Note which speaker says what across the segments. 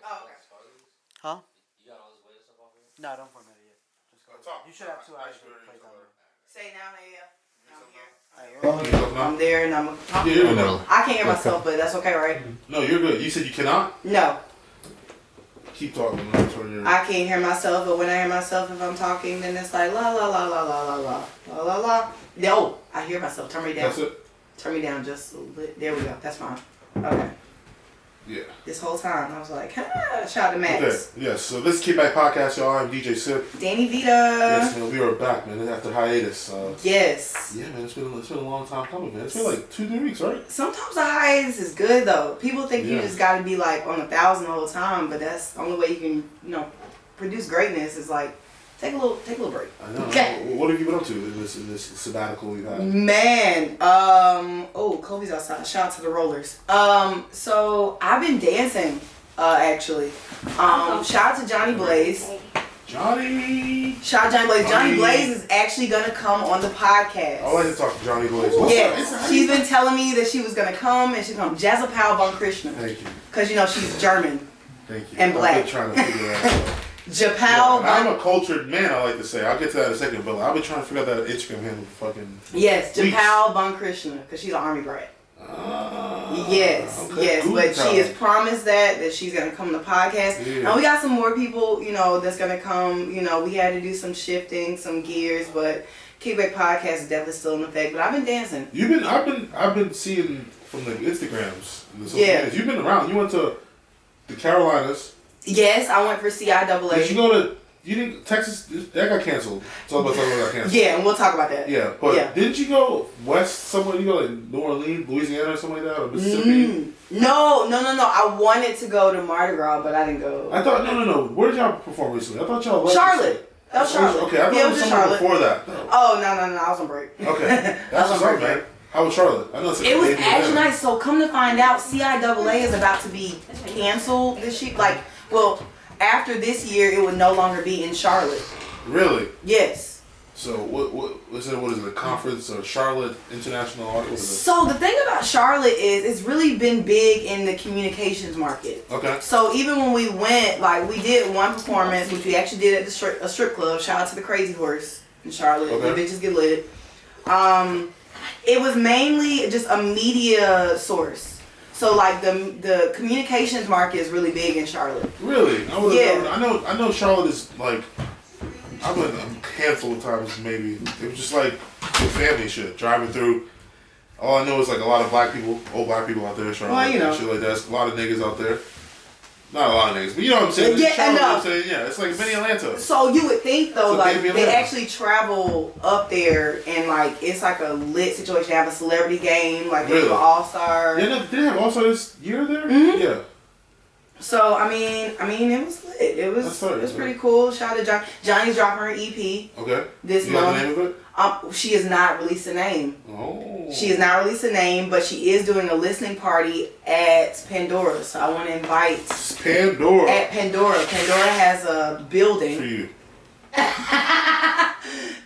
Speaker 1: Oh, okay.
Speaker 2: Huh?
Speaker 3: You got all this weight and stuff off here?
Speaker 2: No, don't format it yet. Just go. You should have 2 hours to play down there.
Speaker 1: Say now, yeah. I'm here.
Speaker 4: I'm
Speaker 1: there and I'm.
Speaker 4: Yeah,
Speaker 1: I can't hear myself, but that's okay, right?
Speaker 4: No, you're good. You said you cannot?
Speaker 1: No.
Speaker 4: Keep talking.
Speaker 1: I can't hear myself, but when I hear myself, if I'm talking, then it's like la la la la la la la la la la. No, I hear myself. Turn me down.
Speaker 4: That's it?
Speaker 1: Turn me down just a little bit. There we go. That's fine. Okay.
Speaker 4: Yeah.
Speaker 1: This whole time, I was like, shout out to Max.
Speaker 4: Okay, yes. So this KickBack podcast, y'all. I'm DJ Sip.
Speaker 1: Danny Vita.
Speaker 4: Yes, man. We are back, man. After hiatus.
Speaker 1: Yes.
Speaker 4: Yeah, man. It's been a long time coming, man. It's been like 2-3 weeks, right?
Speaker 1: Sometimes the hiatus is good though. People think you just got to be like on 1,000 the whole time, but that's the only way you can, produce greatness is like take a little break.
Speaker 4: I know.
Speaker 1: Okay.
Speaker 4: What have you been up to in this sabbatical you had?
Speaker 1: Man, Kobe's outside. Shout out to the Rollers. So I've been dancing, actually. Shout out to Johnny Blaze.
Speaker 4: Johnny.
Speaker 1: Shout out to Johnny Blaze. Johnny Blaze is actually gonna come on the podcast.
Speaker 4: I like to talk to Johnny Blaze.
Speaker 1: Yes, she's been telling me that she was gonna come, and she's come. Jazapal von Krishna.
Speaker 4: Thank you.
Speaker 1: Because she's German.
Speaker 4: Thank you.
Speaker 1: And black.
Speaker 4: I've been trying to figure that out.
Speaker 1: Japal.
Speaker 4: I'm a cultured man, I like to say. I'll get to that in a second, but I've been trying to figure out that Instagram handle for fucking.
Speaker 1: Yes, Japal von Krishna, because she's an army brat. Yes,
Speaker 4: okay.
Speaker 1: yes,
Speaker 4: Good
Speaker 1: but
Speaker 4: time.
Speaker 1: she has promised that she's gonna come to the podcast, and we got some more people, that's gonna come. We had to do some shifting, some gears, but KickBack podcast is definitely still in effect. But I've been dancing.
Speaker 4: I've been seeing from the Instagrams, and the social medias. You've been around. You went to the Carolinas.
Speaker 1: Yes, I went for CIAA.
Speaker 4: Did you go to? You didn't Texas? That got canceled. Talk about that got canceled.
Speaker 1: Yeah, and we'll talk about that.
Speaker 4: Yeah, but didn't you go west somewhere? You go like New Orleans, Louisiana, or something like that, or Mississippi?
Speaker 1: No. I wanted to go to Mardi Gras, but I didn't go.
Speaker 4: I thought no. Where did y'all perform recently? I thought y'all left
Speaker 1: Charlotte. That was Charlotte.
Speaker 4: Okay, I thought it was somewhere before that. No.
Speaker 1: Oh no! I was on break.
Speaker 4: Okay, that's what's up, man. How was Charlotte? I know it's
Speaker 1: it was actually nice. So come to find out, CIAA is about to be canceled this year. After this year, it would no longer be in Charlotte.
Speaker 4: Really?
Speaker 1: Yes.
Speaker 4: So what is it? A conference or Charlotte International Art?
Speaker 1: So the thing about Charlotte is it's really been big in the communications market.
Speaker 4: Okay.
Speaker 1: So even when we went, we did one performance, which we actually did at a strip club. Shout out to the Crazy Horse in Charlotte. Okay. The bitches get lit. It was mainly just a media source. So the communications market is really big in Charlotte.
Speaker 4: Really? I know Charlotte is I've been a handful of times maybe. It was just like the family shit driving through. All I know is a lot of old black people out there in Charlotte. And shit like that. There's a lot of niggas out there. Not a lot of niggas, but you know what I'm saying. It's like mini Atlanta.
Speaker 1: So you would think though, they actually travel up there and it's like a lit situation. They have a celebrity game, they do an all-star.
Speaker 4: Yeah, did they have all-star this year there?
Speaker 1: Mm-hmm.
Speaker 4: Yeah.
Speaker 1: So I mean, it was lit. It was pretty cool. Shout out to Johnny. Johnny's dropping her EP.
Speaker 4: Okay.
Speaker 1: This month.
Speaker 4: Know the name of it?
Speaker 1: She has not released a name.
Speaker 4: Oh.
Speaker 1: She has not released a name, but she is doing a listening party at Pandora. So I want to invite
Speaker 4: Pandora.
Speaker 1: At Pandora. Pandora has a building.
Speaker 4: For you.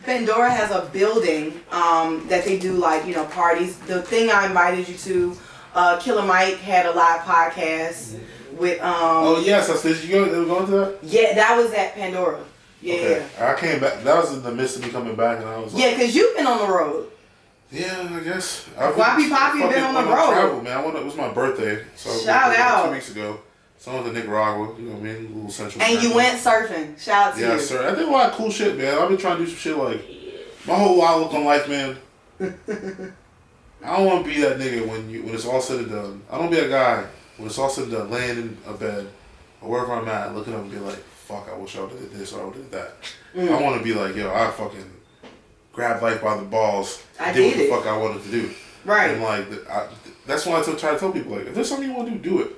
Speaker 1: Pandora has a building that they do parties. The thing I invited you to, Killer Mike had a live podcast with
Speaker 4: Oh yes, did you go? They were going to that?
Speaker 1: Yeah, that was at Pandora. Yeah.
Speaker 4: Okay. I came back. That was in the midst of me coming back, and I was
Speaker 1: yeah, because you've been on the road.
Speaker 4: Yeah, I guess.
Speaker 1: Wappy Poppy been on the road.
Speaker 4: Travel, man. It was my birthday, so
Speaker 1: shout out
Speaker 4: 2 weeks ago. So I went to Nicaragua. You know what I mean? A little central.
Speaker 1: And you went surfing. Shout out to you.
Speaker 4: Yeah, sir. I did a lot of cool shit, man. I've been trying to do some shit my whole outlook on life, man. I don't want to be that nigga when it's all said and done. I don't be that guy when it's all said and done, laying in a bed or wherever I'm at, looking up and be like, fuck, I wish I would have did this or I would have did that. I want to be like, yo, I fucking grabbed life by the balls and did what the fuck I wanted to do.
Speaker 1: Right.
Speaker 4: And that's why I try to tell people, if there's something you want to do it.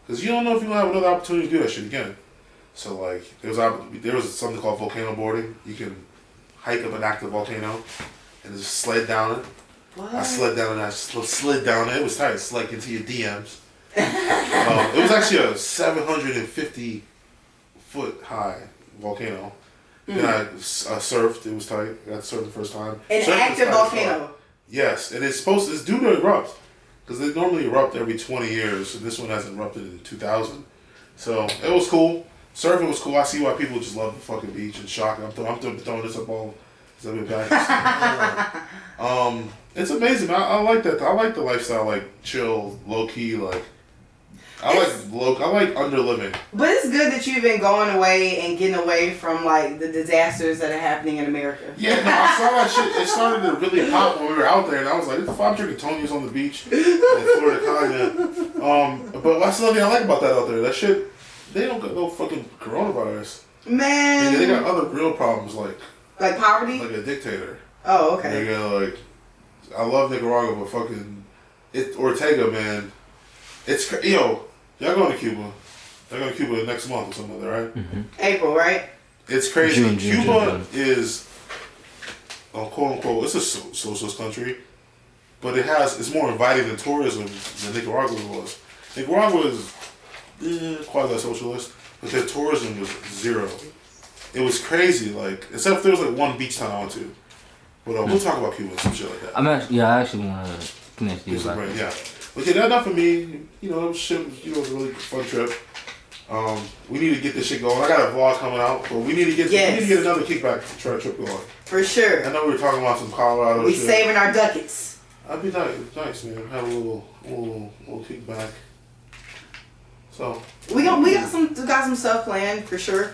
Speaker 4: Because you don't know if you're going to have another opportunity to do that shit again. So there was something called volcano boarding. You can hike up an active volcano and just sled down it.
Speaker 1: What?
Speaker 4: I slid down and I slid down it. It was tight. It's like into your DMs. It was actually a 750 foot high volcano. Then I surfed. It was tight. I got to surf the first time.
Speaker 1: An active volcano.
Speaker 4: Yes, and it's due to erupt because they normally erupt every 20 years, and this one hasn't erupted in 2000. So it was cool. Surfing was cool. I see why people just love the fucking beach and shock. I'm throwing this up all. It's amazing. I like that. I like the lifestyle, like chill, low key, like. I like underliving.
Speaker 1: But it's good that you've been going away and getting away from like the disasters that are happening in America.
Speaker 4: Yeah, no, I saw that shit. It started to really pop when we were out there, and I was like, "What the fuck?" I'm drinking Tony's on the beach in Florida, California. But that's the other thing I like about that out there. That shit, they don't got no fucking coronavirus.
Speaker 1: Man,
Speaker 4: they got other real problems like
Speaker 1: poverty,
Speaker 4: like a dictator.
Speaker 1: Oh, okay.
Speaker 4: Like, I love Nicaragua, but fucking Ortega, man. It's y'all going to Cuba. They're going to Cuba next month or something like that, right?
Speaker 1: Mm-hmm. April, right?
Speaker 4: It's crazy. Cuba
Speaker 2: June.
Speaker 4: is, quote unquote, it's a socialist country, but it's more inviting to tourism than Nicaragua was. Nicaragua is quasi-socialist, but their tourism was zero. It was crazy, like, except there was like one beach town I went to. But we'll talk about Cuba and some shit like that.
Speaker 2: I actually want to connect you about that.
Speaker 4: Yeah. But yeah, that's not for me. You know, shit was, it was a really fun trip. We need to get this shit going. I got a vlog coming out, but we need to get another kickback trip going.
Speaker 1: For sure.
Speaker 4: I know we were talking about some Colorado
Speaker 1: we
Speaker 4: shit.
Speaker 1: Saving our ducats.
Speaker 4: That'd be nice, man. Have a little kickback. So
Speaker 1: we got some stuff planned for sure.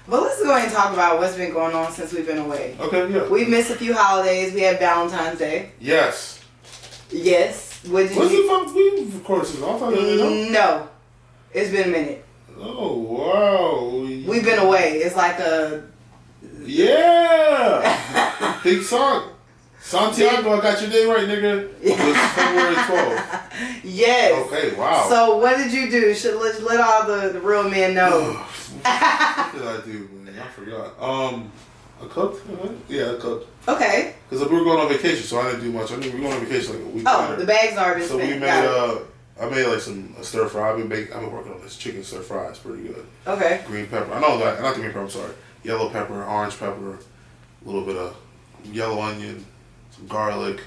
Speaker 1: But let's go ahead and talk about what's been going on since we've been away.
Speaker 4: Okay, yeah.
Speaker 1: We've missed a few holidays. We had Valentine's Day.
Speaker 4: Yes.
Speaker 1: What did
Speaker 4: you? Fuck? We recorded this all the time.
Speaker 1: No, it's been a minute.
Speaker 4: Oh wow.
Speaker 1: We've been away. It's like a.
Speaker 4: Yeah. Big song. Santiago, I got your name right, nigga. It was February 12th.
Speaker 1: Yes.
Speaker 4: Okay, wow.
Speaker 1: So what did you do? Should let all the real men know.
Speaker 4: What did I do, man? I forgot. I cooked. Yeah, I cooked.
Speaker 1: Okay.
Speaker 4: Because we were going on vacation, so I didn't do much. I mean, we were going on vacation like a week later.
Speaker 1: The bags are been
Speaker 4: spent. So we made I made like a stir fry. I've been working on this chicken stir fry. It's pretty good.
Speaker 1: Okay.
Speaker 4: Green pepper. I know that. Not the green pepper. I'm sorry. Yellow pepper, orange pepper, a little bit of yellow onion, some garlic,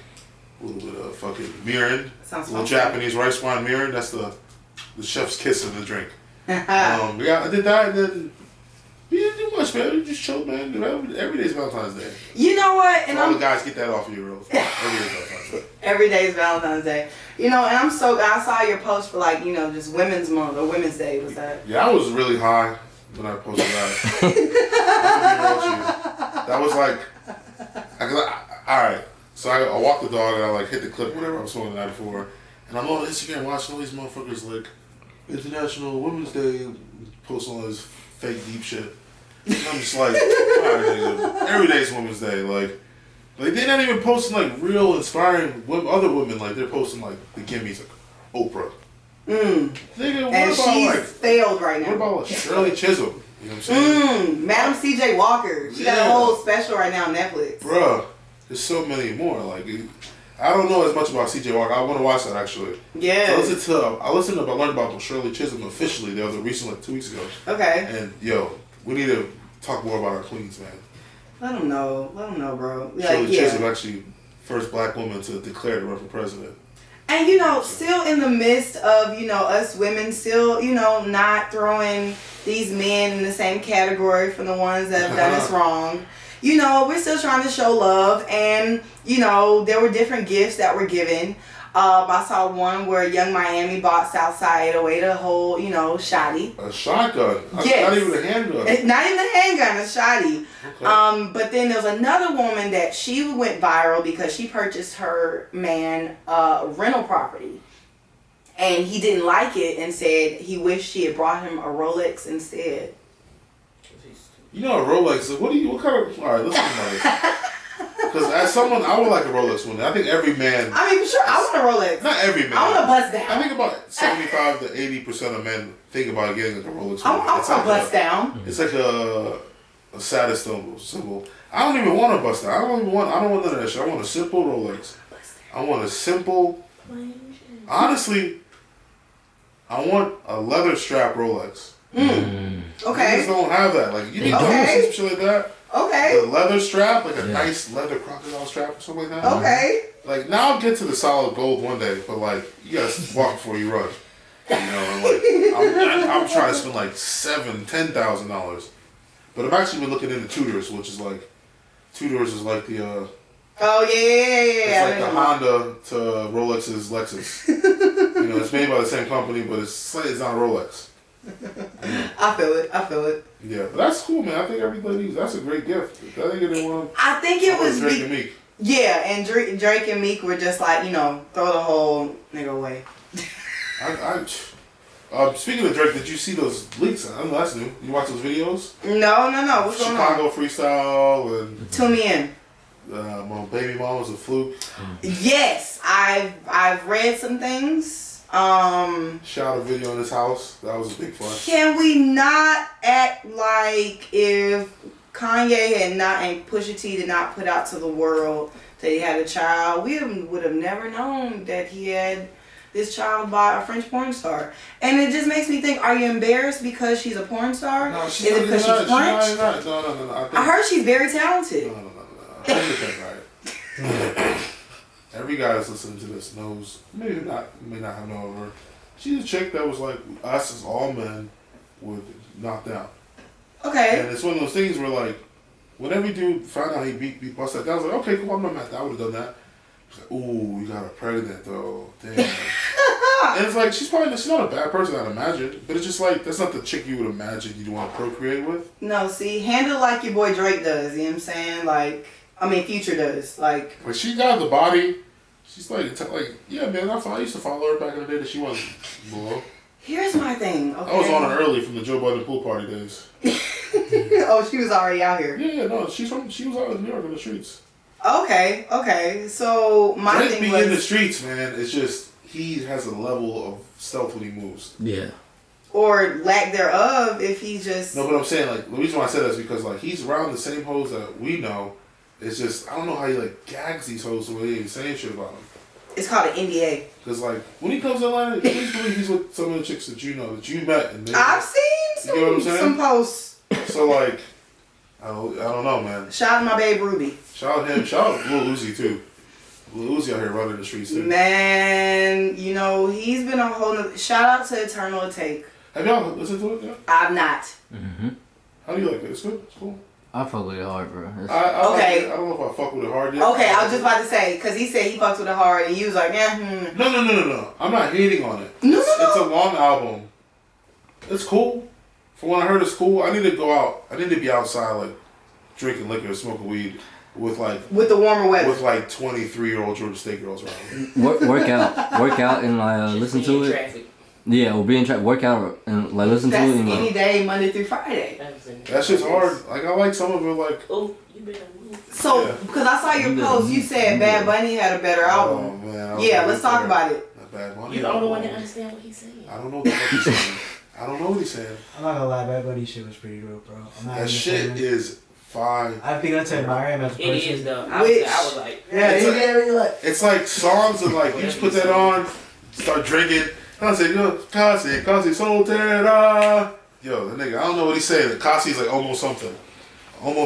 Speaker 4: a little bit of fucking mirin.
Speaker 1: Sounds
Speaker 4: a little Japanese rice wine mirin. That's the chef's kiss in the drink. I did that, and then we didn't do much, man. We just chilled, man. Every day's Valentine's Day.
Speaker 1: You know what? And
Speaker 4: all the guys get that off of you, bro. Every day's Valentine's Day.
Speaker 1: Every day is Valentine's Day. You know, and I saw your post for like, just Women's Month or Women's Day. Was that?
Speaker 4: Yeah, I was really high when I posted that. That was like, all right. So I walked the dog and I like hit the clip, whatever I was smoking the night before, and I'm on Instagram watching all these motherfuckers like International Women's Day posting all this fake deep shit. And I'm just like, all right, nigga, every day's Women's Day. Like they're not even posting like real inspiring other women. Like they're posting like the gimmies, like Oprah. Nigga,
Speaker 1: and she's failed right now.
Speaker 4: What about like Shirley Chisholm? You know what I'm saying?
Speaker 1: Madam C.J. Walker. She got a whole special right now on Netflix.
Speaker 4: Bruh, there's so many more. Like, I don't know as much about C.J. Walker. I want to watch that actually.
Speaker 1: Yeah.
Speaker 4: So I learned about Shirley Chisholm officially. There was a recent, like 2 weeks ago.
Speaker 1: Okay.
Speaker 4: And we need to talk more about our queens, man.
Speaker 1: Let them know, bro.
Speaker 4: Shirley Chisholm actually first black woman to declare to run for president.
Speaker 1: And still in the midst of us women still not throwing these men in the same category from the ones that have done us wrong. We're still trying to show love, and there were different gifts that were given. I saw one where Young Miami bought Southside 808 a whole shotty. A shotgun?
Speaker 4: Yes. Not even a handgun.
Speaker 1: It's not even a handgun, a shotty. Okay. But then there was another woman that she went viral because she purchased her man a rental property. And he didn't like it and said he wished she had brought him a Rolex instead.
Speaker 4: A Rolex, what kind of, alright, let's think about it. Because as someone, I would like a Rolex one. I think every man.
Speaker 1: I mean, for sure, I want a Rolex.
Speaker 4: Not every man.
Speaker 1: I want a bust down.
Speaker 4: I think about 75 to 80% of men think about getting like a Rolex.
Speaker 1: I want a bust down.
Speaker 4: It's like a status symbol. I don't even want a bust down. I don't want none of that shit. I want a simple Rolex. I want a simple. Honestly, I want a leather strap Rolex.
Speaker 1: Okay.
Speaker 4: You just don't have that. Like you need to see some shit like that.
Speaker 1: Okay.
Speaker 4: The leather strap, like a nice leather crocodile strap or something like that.
Speaker 1: Okay.
Speaker 4: Like now I'll get to the solid gold one day, but like you gotta walk before you run. You know, like I'm trying to spend like $10,000. But I've actually been looking into Tudors, which is like Tudors is like the
Speaker 1: Oh yeah.
Speaker 4: It's like the Honda to Rolex's Lexus. You know, it's made by the same company, but it's not a Rolex.
Speaker 1: I feel it.
Speaker 4: Yeah, but that's cool, man. I think every lady, that's a great gift. I think they want.
Speaker 1: I think it was
Speaker 4: Drake and Meek.
Speaker 1: Yeah, and Drake and Meek were just like, you know, throw the whole nigga away.
Speaker 4: Speaking of Drake, did you see those leaks? I know that's new. You watch those videos?
Speaker 1: No. What's going on?
Speaker 4: Chicago freestyle and.
Speaker 1: Tune me in.
Speaker 4: My baby mom was a fluke.
Speaker 1: Yes, I've read some things.
Speaker 4: Shot a video in his house. That was a big fun.
Speaker 1: Can we not act like if Kanye and Pusha T did not put out to the world that he had a child, we would have never known that he had this child by a French porn star. And it just makes me think, are you embarrassed because she's a porn star?
Speaker 4: No,
Speaker 1: Is it because she's French?
Speaker 4: No.
Speaker 1: I heard she's very talented.
Speaker 4: No. I think right. Every guy that's listening to this knows, may not have known of her. She's a chick that was like us as all men would knock down.
Speaker 1: Okay.
Speaker 4: And it's one of those things where like, when every dude found out he beat Bust that down, I was like, okay, cool, I'm not mad. I would have done that. She's like, ooh, you got her pregnant though. Damn. And it's like, she's not a bad person, I'd imagine. But it's just like, that's not the chick you would imagine you'd want to procreate with.
Speaker 1: No, see, handle like your boy Drake does, you know what I'm saying? Like, I mean, Future does. Like,
Speaker 4: when she got the body, she's like, yeah, man, I used to follow her back in the day that she wasn't below.
Speaker 1: Here's my thing, okay?
Speaker 4: I was on her early from the Joe Budden pool party days.
Speaker 1: Oh, she was already out here.
Speaker 4: Yeah, no, she was out in New York in the streets.
Speaker 1: Okay. So my
Speaker 4: Drake
Speaker 1: thing
Speaker 4: being
Speaker 1: was
Speaker 4: in the streets, man. It's just he has a level of stealth when he moves.
Speaker 2: Yeah.
Speaker 1: Or lack thereof if he just.
Speaker 4: No, but I'm saying like the reason why I said that is because like he's around the same hoes that we know. It's just I don't know how he like gags these hoes the way he's saying shit about them.
Speaker 1: It's called an NDA.
Speaker 4: Because like when he comes to Atlanta, please believe he's with some of the chicks that you know that you met. And
Speaker 1: I've seen some posts.
Speaker 4: So like. I don't know, man.
Speaker 1: Shout out to my babe Ruby.
Speaker 4: Shout out him. Shout out Lil Uzi too. Lil Uzi out here running the streets too.
Speaker 1: Man, you know he's been a whole nother. Shout out to Eternal Take.
Speaker 4: Have y'all listened to it yet?
Speaker 1: I've not.
Speaker 2: Mm-hmm.
Speaker 4: How do you like it? It's good. It's cool.
Speaker 2: I fuck with it hard, bro.
Speaker 1: Okay.
Speaker 4: Like I don't know if I fuck with it hard yet.
Speaker 1: Okay, I was just about to say because he said he fucks with it hard, and you was like, yeah.
Speaker 4: No. I'm not hating on it.
Speaker 1: No.
Speaker 4: It's a long album. It's cool. From what I heard, it's cool. I need to go out. I need to be outside, like drinking liquor, smoking weed, with
Speaker 1: the warmer weather,
Speaker 4: with like 23-year-old Georgia State girls around.
Speaker 2: Work out, and like listen to it.
Speaker 3: Traffic.
Speaker 2: Yeah, or be in traffic. Work out and like listen to it.
Speaker 1: That's
Speaker 2: and,
Speaker 1: any day, Monday through Friday.
Speaker 4: That shit's hard. Like I like some of it. Like
Speaker 3: Oh, you better move.
Speaker 1: So, because I saw your post, you said Bad Bunny had a better album.
Speaker 4: Oh man.
Speaker 1: Yeah, let's talk about it.
Speaker 4: Bad Bunny.
Speaker 3: You the only one that understand what he's saying.
Speaker 4: I don't know what the fuck he's saying. I don't know what he's saying.
Speaker 5: I'm not gonna lie, Bad Bunny shit was pretty dope, bro.
Speaker 4: That shit is fine.
Speaker 5: I've begun to admire him as a person.
Speaker 3: It is though. I was like,
Speaker 5: Yeah, he very like.
Speaker 4: It's like songs and like you just put that on, start drinking. I say, yo, Kasi soltera. Yo, the nigga, I don't know what he's saying. Kasi's like almost something. I don't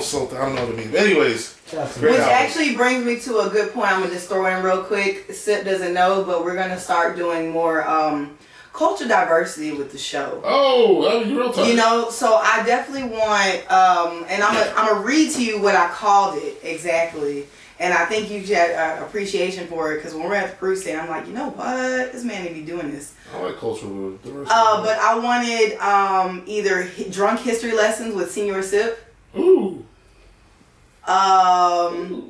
Speaker 4: know what I mean. But anyways,
Speaker 1: which actually brings me to a good point. I'm gonna just throw in real quick. Sip doesn't know, but we're gonna start doing more culture diversity with the show.
Speaker 4: Oh, that was real time.
Speaker 1: You know, so I definitely want, and I'm gonna read to you what I called it exactly. And I think you had appreciation for it because when we're at the cruise stand, I'm like, you know what? This man need to be doing this.
Speaker 4: I like cultural diversity.
Speaker 1: But I wanted either drunk history lessons with Senior Sip.
Speaker 4: Ooh.
Speaker 1: No,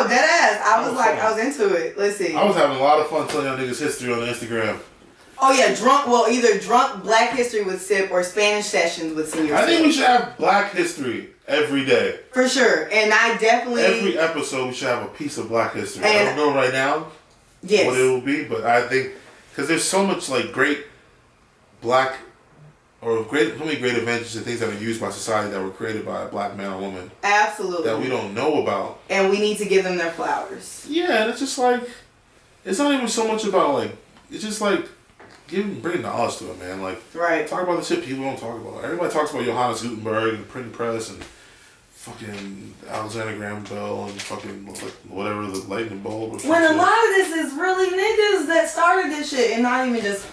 Speaker 1: deadass. I was into it. Let's see.
Speaker 4: I was having a lot of fun telling y'all niggas history on Instagram.
Speaker 1: Oh yeah, either drunk Black history with Sip or Spanish sessions with Senior Sip.
Speaker 4: I think we should have Black history every day.
Speaker 1: For sure. And I definitely...
Speaker 4: Every episode we should have a piece of Black history. I don't know right now what it will be, but I think... Because there's so much like great Black... Or so many great inventions and things that are used by society that were created by a Black man or woman.
Speaker 1: Absolutely.
Speaker 4: That we don't know about.
Speaker 1: And we need to give them their flowers.
Speaker 4: Yeah, and it's just like... It's not even so much about like... It's just like... Bring knowledge to it, man. Like,
Speaker 1: right.
Speaker 4: Talk about the shit people don't talk about. Everybody talks about Johannes Gutenberg and the printing press and fucking Alexander Graham Bell and fucking whatever the lightning bolt or
Speaker 1: When a
Speaker 4: shit.
Speaker 1: lot of this is really niggas that started this shit and not even just,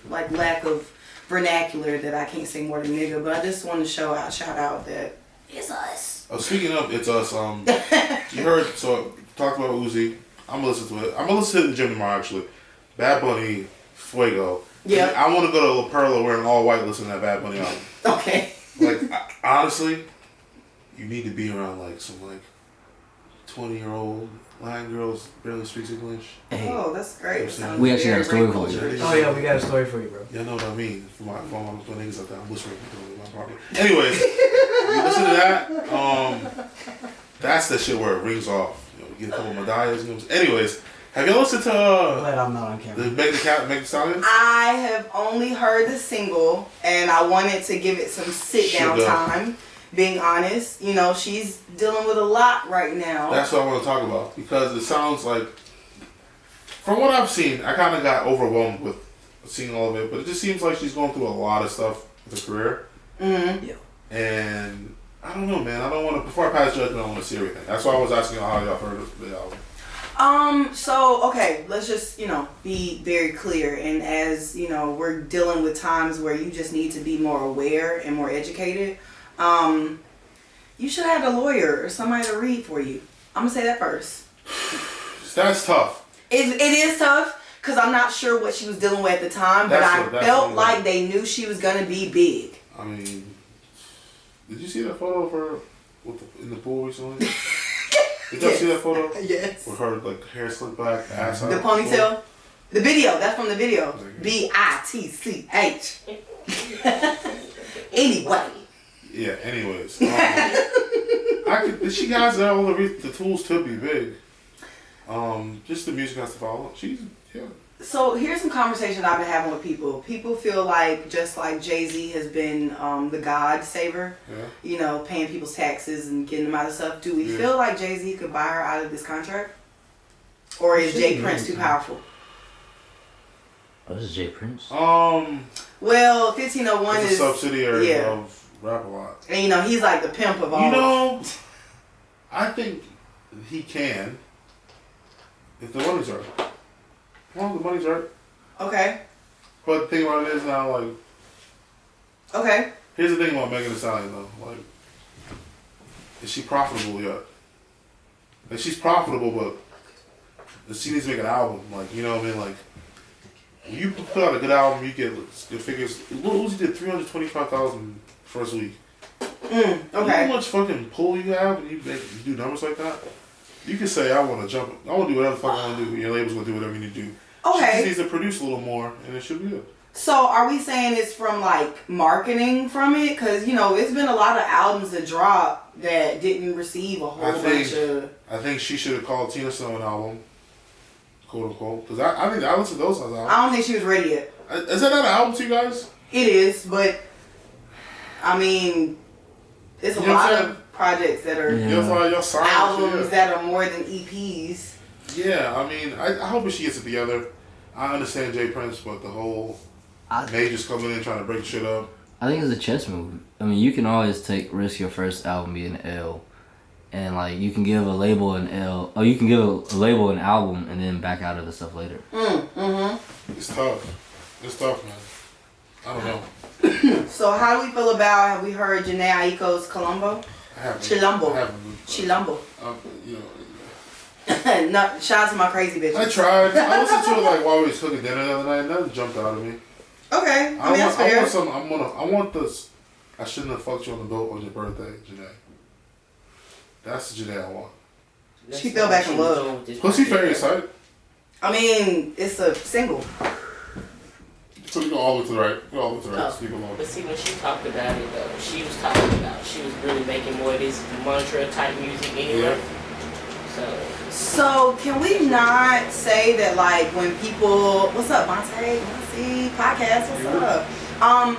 Speaker 1: like lack of vernacular that I can't say more than nigga, but I just want to shout out that it's us.
Speaker 4: Oh, speaking of it's us, you heard, so talked about Uzi. I'm gonna listen to it. I'm gonna listen to it in the gym tomorrow actually. Bad Bunny, Fuego.
Speaker 1: Yeah.
Speaker 4: I want to go to La Perla wearing all white listening to that Bad Bunny album.
Speaker 1: Okay.
Speaker 4: Like, honestly, you need to be around like some 20-year-old Latin girls barely speaks English.
Speaker 5: Hey.
Speaker 1: Oh, that's great. Sounds
Speaker 3: We actually got a
Speaker 1: very
Speaker 3: story for you.
Speaker 1: cultured.
Speaker 5: Oh yeah, we got a story for you, bro.
Speaker 4: Yeah, I know what I mean. For my niggas out there, I'm whispering in my pocket. Anyways, you listen to that. That's the shit where it rings off. You get a couple medallas. Anyways, have you listened to
Speaker 5: Glad I'm not on camera.
Speaker 4: the Meg the Stallion?
Speaker 1: I have only heard the single, and I wanted to give it some sit-down
Speaker 4: Sugar.
Speaker 1: time. Being honest, she's dealing with a lot right now.
Speaker 4: That's what I want to talk about because it sounds like, from what I've seen, I kind of got overwhelmed with seeing all of it, but it just seems like she's going through a lot of stuff with her career.
Speaker 1: Mm-hmm.
Speaker 5: Yeah.
Speaker 4: And I don't know, man. I don't want to. Before I pass judgment, I want to see everything. That's why I was asking y'all how y'all heard of the album.
Speaker 1: So, okay, let's just, be very clear. And as, we're dealing with times where you just need to be more aware and more educated, you should have a lawyer or somebody to read for you. I'm going to say that first.
Speaker 4: That's tough.
Speaker 1: It is tough because I'm not sure what she was dealing with at the time, but I felt like they knew she was going to be big.
Speaker 4: I mean, did you see that photo of her in the pool recently? Did y'all see that photo?
Speaker 1: Yes.
Speaker 4: With her, hair slicked back, ass out.
Speaker 1: The ponytail? The video. That's from the video.
Speaker 4: Okay.
Speaker 1: BITCH. Anyway.
Speaker 4: Yeah, anyways. She has all the tools to be big. Just the music has to follow.
Speaker 1: So here's some conversations I've been having with people. People feel like just like Jay-Z has been the God saver, paying people's taxes and getting them out of stuff. Do we feel like Jay-Z could buy her out of this contract? Or is Jay Prince too powerful?
Speaker 3: Oh, this is Jay Prince?
Speaker 1: Well, 1501
Speaker 4: it's
Speaker 1: is
Speaker 4: a subsidiary of Rap A Lot.
Speaker 1: And he's like the pimp of all.
Speaker 4: I think he can. If the money's right. Well, the money's right.
Speaker 1: Okay.
Speaker 4: But the thing about it is now,
Speaker 1: okay.
Speaker 4: Here's the thing about Megan Thee Stallion, though. Is she profitable yet? She's profitable, but she needs to make an album. You know what I mean? When you put out a good album, you get good figures. Lil Uzi did 325,000 first week.
Speaker 1: Okay.
Speaker 4: You know how much fucking pull you have when you do numbers like that? You can say, I want to jump. I want to do whatever the fuck I want to do. Your label's going to do whatever you need to do.
Speaker 1: Okay.
Speaker 4: She just needs to produce a little more, and it should be good.
Speaker 1: So are we saying it's from marketing from it? Because, it's been a lot of albums that dropped that didn't receive a whole bunch of...
Speaker 4: I think she should have called Tina Snow an album. Quote unquote. Because I think I listened to those albums.
Speaker 1: I don't think she was ready yet.
Speaker 4: Is that not an album to you guys?
Speaker 1: It is, but I mean, it's a lot of projects that are albums that are more than EPs.
Speaker 4: Yeah, I mean, I hope she gets it together. I understand Jay Prince, but the whole majors coming in trying to break shit up.
Speaker 3: I think it's a chess move. I mean, you can always risk your first album being an L. And you can give a label an L, or you can give a label an album and then back out of the stuff later.
Speaker 4: It's tough, man. I don't know.
Speaker 1: So how do we feel about? Have we heard Janae Aiko's Colombo?
Speaker 4: I haven't.
Speaker 1: Chilombo.
Speaker 4: You know.
Speaker 1: No, shout out to my crazy bitch.
Speaker 4: I tried. I listened to it while we was cooking dinner the other night, and that jumped out of me.
Speaker 1: Okay, I mean that's fair.
Speaker 4: I want this. I shouldn't have fucked you on the boat on your birthday, Janae. That's the Janae I want.
Speaker 1: She fell back in love.
Speaker 4: Pussy Fairy side.
Speaker 1: I mean, it's a single.
Speaker 4: So you go all the way to the right. Speak along.
Speaker 6: But see, when she talked about it, though, she was really making more of this mantra type music anyway.
Speaker 4: Yeah.
Speaker 1: So can we not say that when people, what's up, Monte? Podcast, what's up?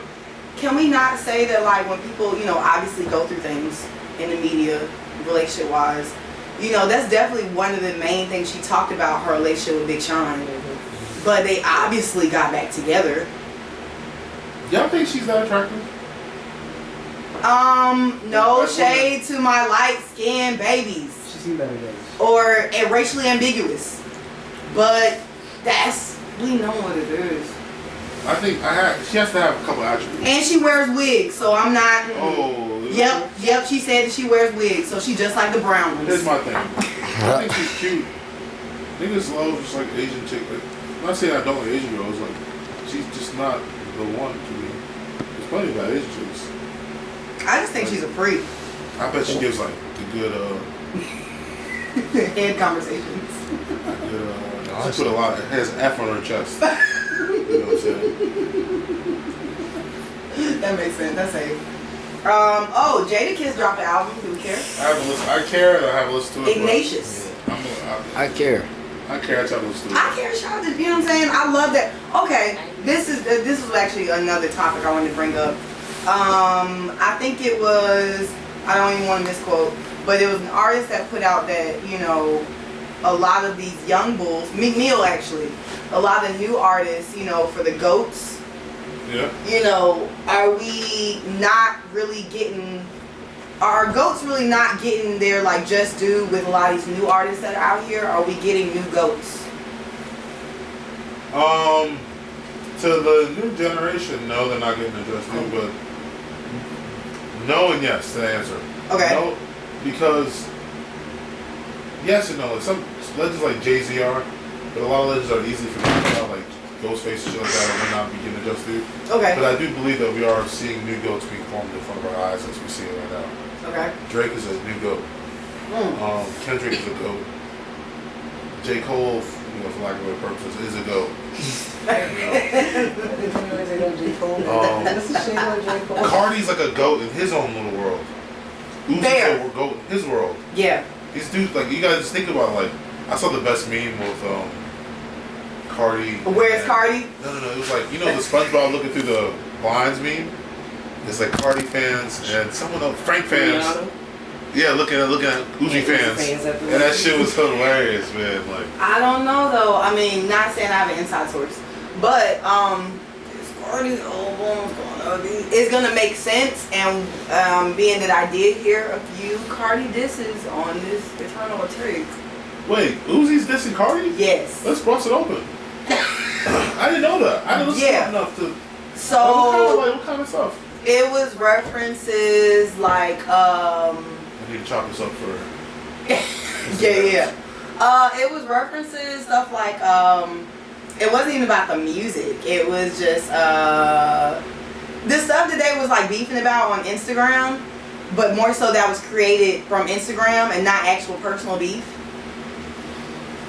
Speaker 1: Can we not say that when people, obviously go through things in the media, relationship wise, that's definitely one of the main things she talked about, her relationship with Big Sean. But they obviously got back together.
Speaker 4: Y'all think she's that attractive?
Speaker 1: No shade to my light-skinned babies.
Speaker 5: She's seen better days.
Speaker 1: Or racially ambiguous. But we know what it is.
Speaker 4: I think she has to have a couple attributes.
Speaker 1: And she wears wigs, so I'm not.
Speaker 4: Oh.
Speaker 1: Yep. She said that she wears wigs, so she just like the brown ones.
Speaker 4: Here's my thing. I think she's cute. Niggas love just like Asian chick. Like, I'm not saying I don't like Asian girls. Like, she's just not the one to me. There's plenty of bad Asian chicks.
Speaker 1: I just think she's a freak.
Speaker 4: I bet she gives like the good
Speaker 1: head conversations.
Speaker 4: She put a lot. Has an F on her chest. You know what I'm saying?
Speaker 1: That makes sense. That's safe. Jada Kiss dropped an album. Do we care?
Speaker 4: I care. And I have a listen to it.
Speaker 1: Ignatius.
Speaker 3: I care.
Speaker 4: I care. I try to listen to it.
Speaker 1: I care. Shout out to, you know what I'm saying? I love that. Okay, this is actually another topic I wanted to bring up. I think it was, I don't even want to misquote, but it was an artist that put out that, you know, a lot of these young bulls, Meek Mill actually, a lot of new artists, you know, for the GOATs,
Speaker 4: yeah.
Speaker 1: You know, are we not really getting, are GOATs really not getting their like just due with a lot of these new artists that are out here? Are we getting new GOATs?
Speaker 4: To the new generation, no, they're not getting their just due, but no and yes to the answer.
Speaker 1: Okay.
Speaker 4: No, because yes and no. Some legends like Jay-Z are, but a lot of legends are easily forgotten about, like Ghostface and shit like that, and we're not beginning to just do.
Speaker 1: Okay.
Speaker 4: But I do believe that we are seeing new goats being formed in front of our eyes as we see it right now.
Speaker 1: Okay.
Speaker 4: Drake is a new goat. Kendrick is a goat. J. Cole, you know, for lack of better purposes, is a goat. Cardi's like a goat in his own little world. Uzi's a goat in his world.
Speaker 1: Yeah.
Speaker 4: These dudes, like, you gotta just think about, like, I saw the best meme with Cardi.
Speaker 1: Where's Cardi?
Speaker 4: No. It was like, you know, the SpongeBob looking through the blinds meme. It's like Cardi fans and someone else, Frank fans. Yeah, looking at Uzi fans. And that shit was hilarious, man. Like,
Speaker 1: I don't know though. I mean, not saying I have an inside source, but this Cardi album is gonna make sense. And being that I did hear a few Cardi disses on this Eternal Take.
Speaker 4: wait, Uzi's dissing Cardi?
Speaker 1: Yes.
Speaker 4: Let's bust it open. I didn't know that. I didn't listen to enough to.
Speaker 1: So
Speaker 4: what kind of stuff?
Speaker 1: it was references like
Speaker 4: I need to chop this up for.
Speaker 1: yeah. It was references, stuff like, it wasn't even about the music. It was just, the stuff that they was like beefing about on Instagram, but more so that was created from Instagram and not actual personal beef.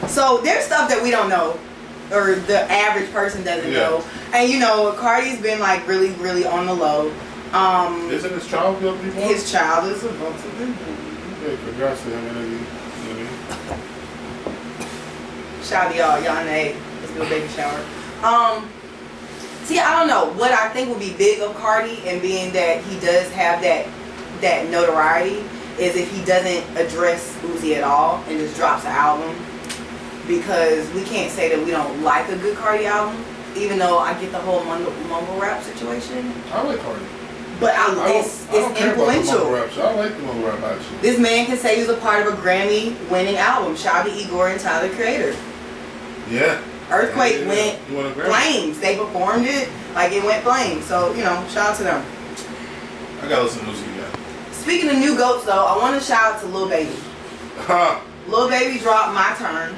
Speaker 1: So there's stuff that we don't know, or the average person doesn't know. And you know, Cardi's been like really, really on the low.
Speaker 4: Isn't his child going to be born?
Speaker 1: His child is about to be born.
Speaker 4: Yeah, congrats to him and you know what
Speaker 1: Shout out to y'all in the let's do a baby shower. See, I don't know what I think would be big of Cardi, and being that he does have that notoriety, is if he doesn't address Uzi at all and just drops an album. Because we can't say that we don't like a good Cardi album, even though I get the whole mumble rap situation.
Speaker 4: I like Cardi.
Speaker 1: But it's influential.
Speaker 4: I like the mumble rap actually.
Speaker 1: This man can say he was a part of a Grammy-winning album. Shout out to Igor and Tyler, the Creator.
Speaker 4: Yeah.
Speaker 1: Earthquake went flames. They performed it like it went flames. So, you know, shout out to them.
Speaker 4: I gotta listen to music again.
Speaker 1: Speaking of new goats, though, I want to shout out to Lil Baby. Lil Baby dropped My Turn.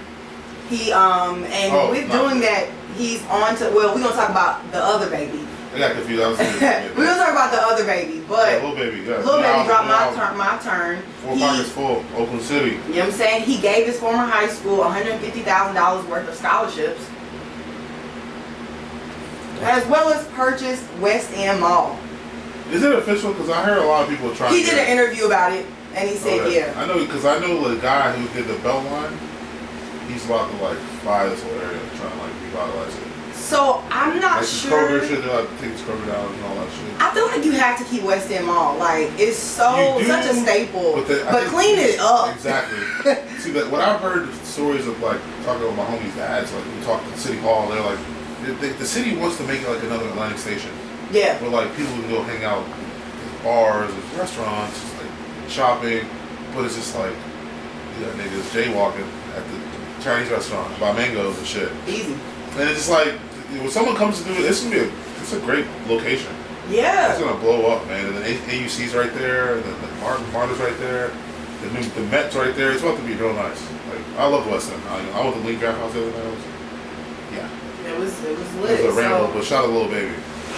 Speaker 1: He with doing that, he's on to, well, we're gonna talk about the other baby.
Speaker 4: I got confused. I was
Speaker 1: we're gonna talk about the other baby, but
Speaker 4: yeah, Lil Baby
Speaker 1: dropped My Turn.
Speaker 4: 4 pockets full, Oakland City.
Speaker 1: You know what I'm saying? He gave his former high school $150,000 worth of scholarships, as well as purchased West End Mall.
Speaker 4: Is it official? Because I heard a lot of people trying.
Speaker 1: He did an interview about it, and he said, "Yeah."
Speaker 4: I know, because I know the guy who did the Beltline. He's about to like buy this whole area, trying to like revitalize it.
Speaker 1: So I'm not
Speaker 4: like
Speaker 1: sure.
Speaker 4: Kroger shit, they like take this Kroger down and all that shit.
Speaker 1: I feel like you have to keep West End Mall. Like it's such a staple. But clean it up.
Speaker 4: Exactly. See that what I've heard stories of like talking about my homies' dads, like we talked to City Hall, they're like the city wants to make it like another Atlantic Station.
Speaker 1: Yeah.
Speaker 4: Where like people can go hang out, bars, there's restaurants, it's like shopping, but it's just like you got niggas jaywalking at the Chinese restaurant, buy mangoes and shit.
Speaker 1: Easy.
Speaker 4: And it's just like when someone comes to do it, it's a great location.
Speaker 1: Yeah.
Speaker 4: It's gonna blow up, man. And the AUC's right there, the Marta's right there, the Met's right there. It's about to be real nice. Like I love West End. I went to Link Draft House the other night.
Speaker 1: It was lit.
Speaker 4: It was a ramble, but shout out to Lil Baby.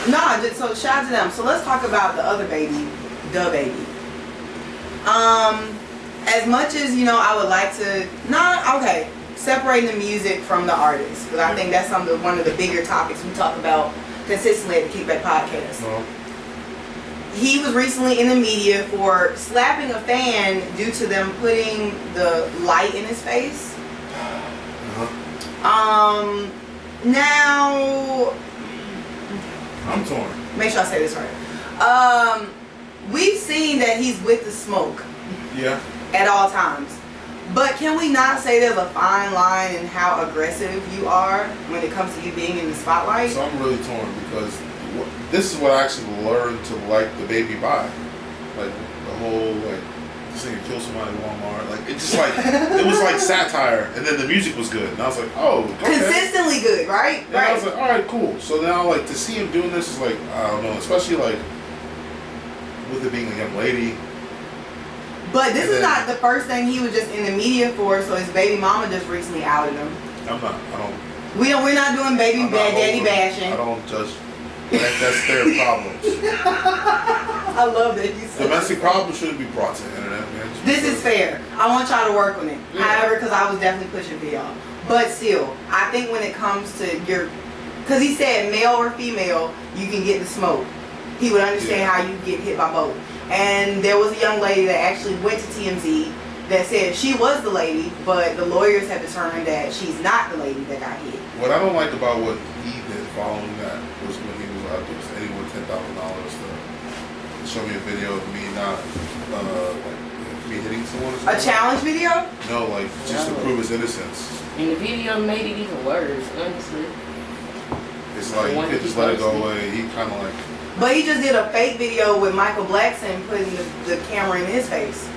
Speaker 1: Nah, so shout out to them. So let's talk about the other baby, the baby. As much as I would like to separating the music from the artist, because I think that's one of the bigger topics we talk about consistently at the KickBack podcast.
Speaker 4: No.
Speaker 1: He was recently in the media for slapping a fan due to them putting the light in his face. Now,
Speaker 4: I'm torn.
Speaker 1: make sure I say this right. We've seen that he's with the smoke.
Speaker 4: Yeah.
Speaker 1: At all times. But can we not say there's a fine line in how aggressive you are when it comes to you being in the spotlight?
Speaker 4: So I'm really torn because this is what I actually learned to like the baby by. Like the whole this thing kill somebody at Walmart. Like it's just like it was like satire, and then the music was good, and I was like, oh, okay.
Speaker 1: Consistently good, right?
Speaker 4: And I was like, all right, cool. So now to see him doing this is like I don't know, especially with it being a young lady.
Speaker 1: But this is not the first thing he was just in the media for. So his baby mama just recently outed him.
Speaker 4: I don't.
Speaker 1: We're not doing daddy bashing.
Speaker 4: I don't judge. That's their problems.
Speaker 1: I love that you said
Speaker 4: domestic problems shouldn't be brought to the internet, man.
Speaker 1: This is fair. I want y'all to work on it.
Speaker 4: Yeah.
Speaker 1: However, because I was definitely pushing for y'all. But still, I think when it comes to because he said male or female, you can get the smoke. He would understand how you get hit by both. And there was a young lady that actually went to TMZ that said she was the lady, but the lawyers have determined that she's not the lady that got hit.
Speaker 4: What I don't like about what he did following that was when he was out there saying he wanted $10,000 to show me a video of me not me hitting someone or something.
Speaker 1: A challenge video?
Speaker 4: No, just to prove his innocence.
Speaker 6: And the video made it even worse, honestly.
Speaker 4: It's like you could just let it go away. He kind of
Speaker 1: But he just did a fake video with Michael Blackson putting the camera in his face.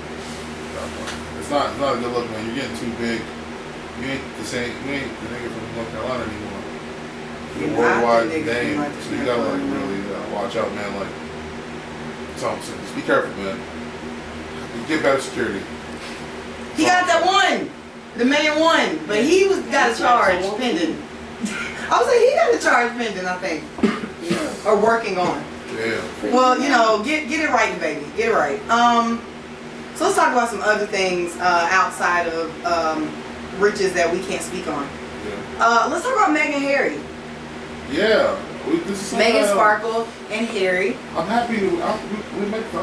Speaker 4: It's not a good look, man. You're getting too big. You ain't the nigga from North Carolina anymore. You're a worldwide name, so you gotta really watch out, man. Just be careful, man. You get better security.
Speaker 1: He got that one. The man won, but he got a charge pending. I was like, he got a charge pending, I think. Yeah. Or working on.
Speaker 4: Yeah.
Speaker 1: Well, get it right, baby. Get it right. So let's talk about some other things outside of riches that we can't speak on.
Speaker 4: Yeah.
Speaker 1: Let's talk about Meghan and Harry.
Speaker 4: Yeah.
Speaker 1: Meghan Sparkle and Harry.
Speaker 4: I'm happy to. I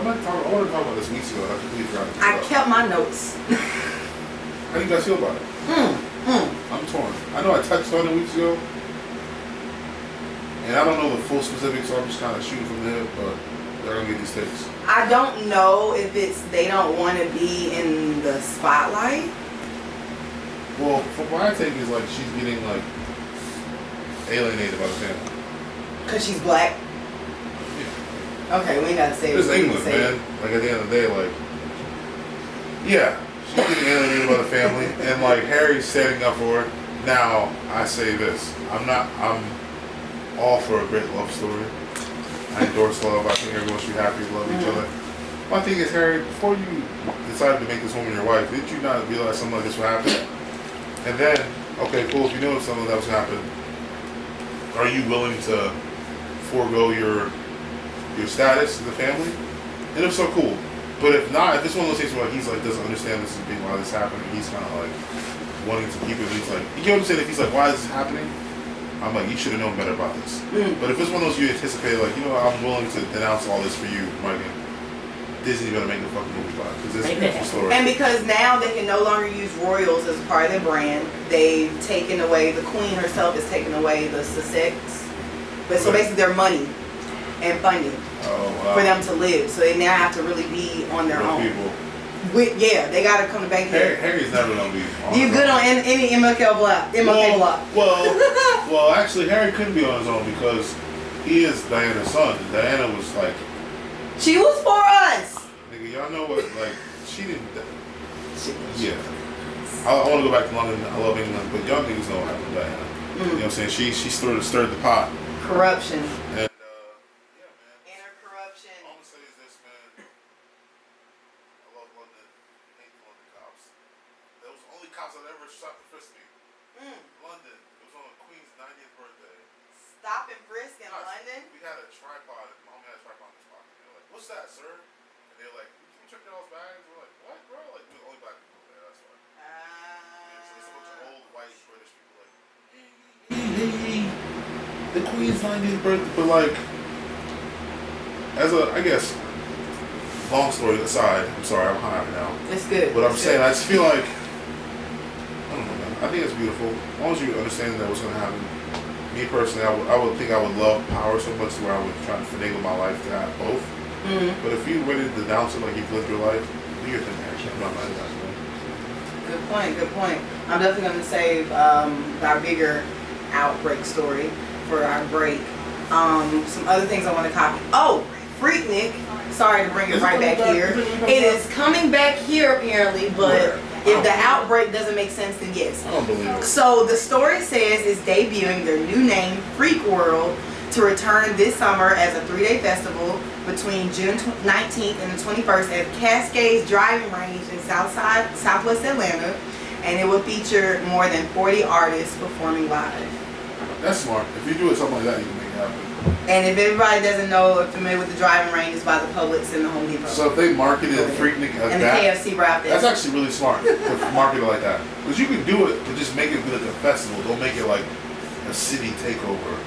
Speaker 4: want to talk about this weeks ago. I completely forgot.
Speaker 1: I kept my notes.
Speaker 4: How do you guys feel about it? I'm torn. I know I touched on it weeks ago. And I don't know the full specifics, so I'm just kind of shooting from there, but they're going to get these takes.
Speaker 1: I don't know if they don't want to be in the spotlight.
Speaker 4: Well, from what I take is she's getting alienated by the family.
Speaker 1: Because she's black?
Speaker 4: Yeah.
Speaker 1: Okay, we ain't got to say it.
Speaker 4: It's England, man. At the end of the day, yeah, she's getting alienated by the family, and Harry's setting up for her. Now, I say this. I'm all for a great love story. I endorse love. I think everyone should be happy to love each other. My thing is, Harry, before you decided to make this woman your wife, did you not realize something like this would happen? And then, okay, cool, if you know something like that was happen, are you willing to forego your status in the family? And if so, cool. But if not, if it's one of those things where he's doesn't understand this is being why this happened, he's kind of wanting to keep it, he's you know what I'm saying? If he's why is this happening? I'm you should have known better about this. But if it's one of those you anticipate, I'm willing to denounce all this for you, Megan, Disney's gonna make a fucking movie about it because it's a story.
Speaker 1: And because now they can no longer use royals as part of their brand, they've taken away, the queen herself has taken away the Sussex. But so basically their money and funding for them to live. So they now have to really be on their own.
Speaker 4: People.
Speaker 1: They gotta come to bank here.
Speaker 4: Harry's never gonna be on
Speaker 1: You good on any MLK block?
Speaker 4: Well, actually, Harry couldn't be on his own because he is Diana's son. And Diana was
Speaker 1: She was for us.
Speaker 4: Nigga, y'all know what? Like, she didn't. Yeah. I want to go back to London. I love England, but y'all niggas know what happened to Diana. You know what I'm saying? She stirred the pot.
Speaker 1: Corruption.
Speaker 4: And yeah, man.
Speaker 1: Inner corruption.
Speaker 4: All I'm gonna say is this, man. I love London. I hate the London cops. That was the only cops that ever shot to frisk me. London. It was on the Queen's 90th birthday.
Speaker 1: Stop and frisk in London?
Speaker 4: We had a tripod. My homie had a tripod in his pocket. They were like, "What's that, sir?" And they were like, "Can you check y'all's bags?" We're like, "What, bro?" Like, we're the only black people there. That's why. So it's a bunch of old white British people like, hey, the Queen's 90th birthday. But like, as a, I guess, long story aside, I'm sorry, I'm high now.
Speaker 1: It's good.
Speaker 4: But I'm saying, I just feel like, I don't know, man. I think it's beautiful. As long as you understand that what's going to happen. Me personally, I would think I would love power so much where I would try to finagle my life to have both. But if you ready to denounce it like you've lived your life, do your thing, man. I'm not mad at that, man.
Speaker 1: Good point. I'm definitely going to save our bigger outbreak story for our break. Some other things I want to copy. Oh, Freaknik. Sorry to bring it right back here. It is coming back here apparently, but if the outbreak doesn't make sense, then yes.
Speaker 4: I don't believe it.
Speaker 1: So the story says it's debuting their new name, Freak World, to return this summer as a 3-day festival between June 19th and the 21st at Cascades Driving Range in Southwest Atlanta, and it will feature more than 40 artists performing live.
Speaker 4: That's smart. If you do it something like that, you can make it happen.
Speaker 1: And if everybody doesn't know or familiar with the driving range, it's by the Publix and the Home Depot.
Speaker 4: So if they marketed Freaknik as
Speaker 1: and
Speaker 4: that,
Speaker 1: the KFC right there.
Speaker 4: that's actually really smart to market it like that. Because you can do it, but just make it like a festival. Don't make it like a city takeover.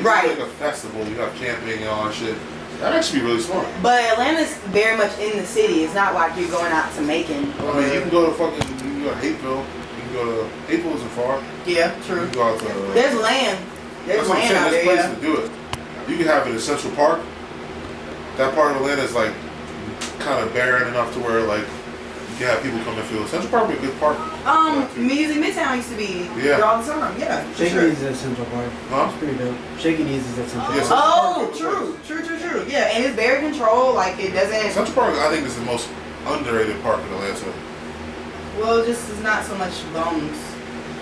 Speaker 1: Right.
Speaker 4: It's like a festival. You have camping and all that shit. That'd actually be really smart.
Speaker 1: But Atlanta's very much in the city. It's not like you're going out to Macon.
Speaker 4: I mean, you can go to fucking, you can go to Hapeville. You can go to, Hapeville isn't far.
Speaker 1: Yeah,
Speaker 4: You
Speaker 1: true.
Speaker 4: can go out to,
Speaker 1: There's land. There's
Speaker 4: that's what I'm
Speaker 1: land
Speaker 4: saying.
Speaker 1: out
Speaker 4: There's
Speaker 1: there,
Speaker 4: places to do it. You can have it in Central Park. That part of Atlanta is like kind of barren enough to where like you can have people come and feel. Central Park would be a good park.
Speaker 1: Music Midtown used to be
Speaker 4: Yeah.
Speaker 1: there all the time. Yeah, for
Speaker 5: Shaky
Speaker 1: sure.
Speaker 5: Knees is at Central Park.
Speaker 4: Huh?
Speaker 5: It's pretty dope. Shaky Knees is at Central
Speaker 4: Yeah,
Speaker 5: Park.
Speaker 4: Central
Speaker 1: Oh,
Speaker 4: Park.
Speaker 1: true. Yeah, and it's very controlled. Like it doesn't.
Speaker 4: Central Park, I think, is the most underrated park in Atlanta.
Speaker 1: Well, just is not so much bones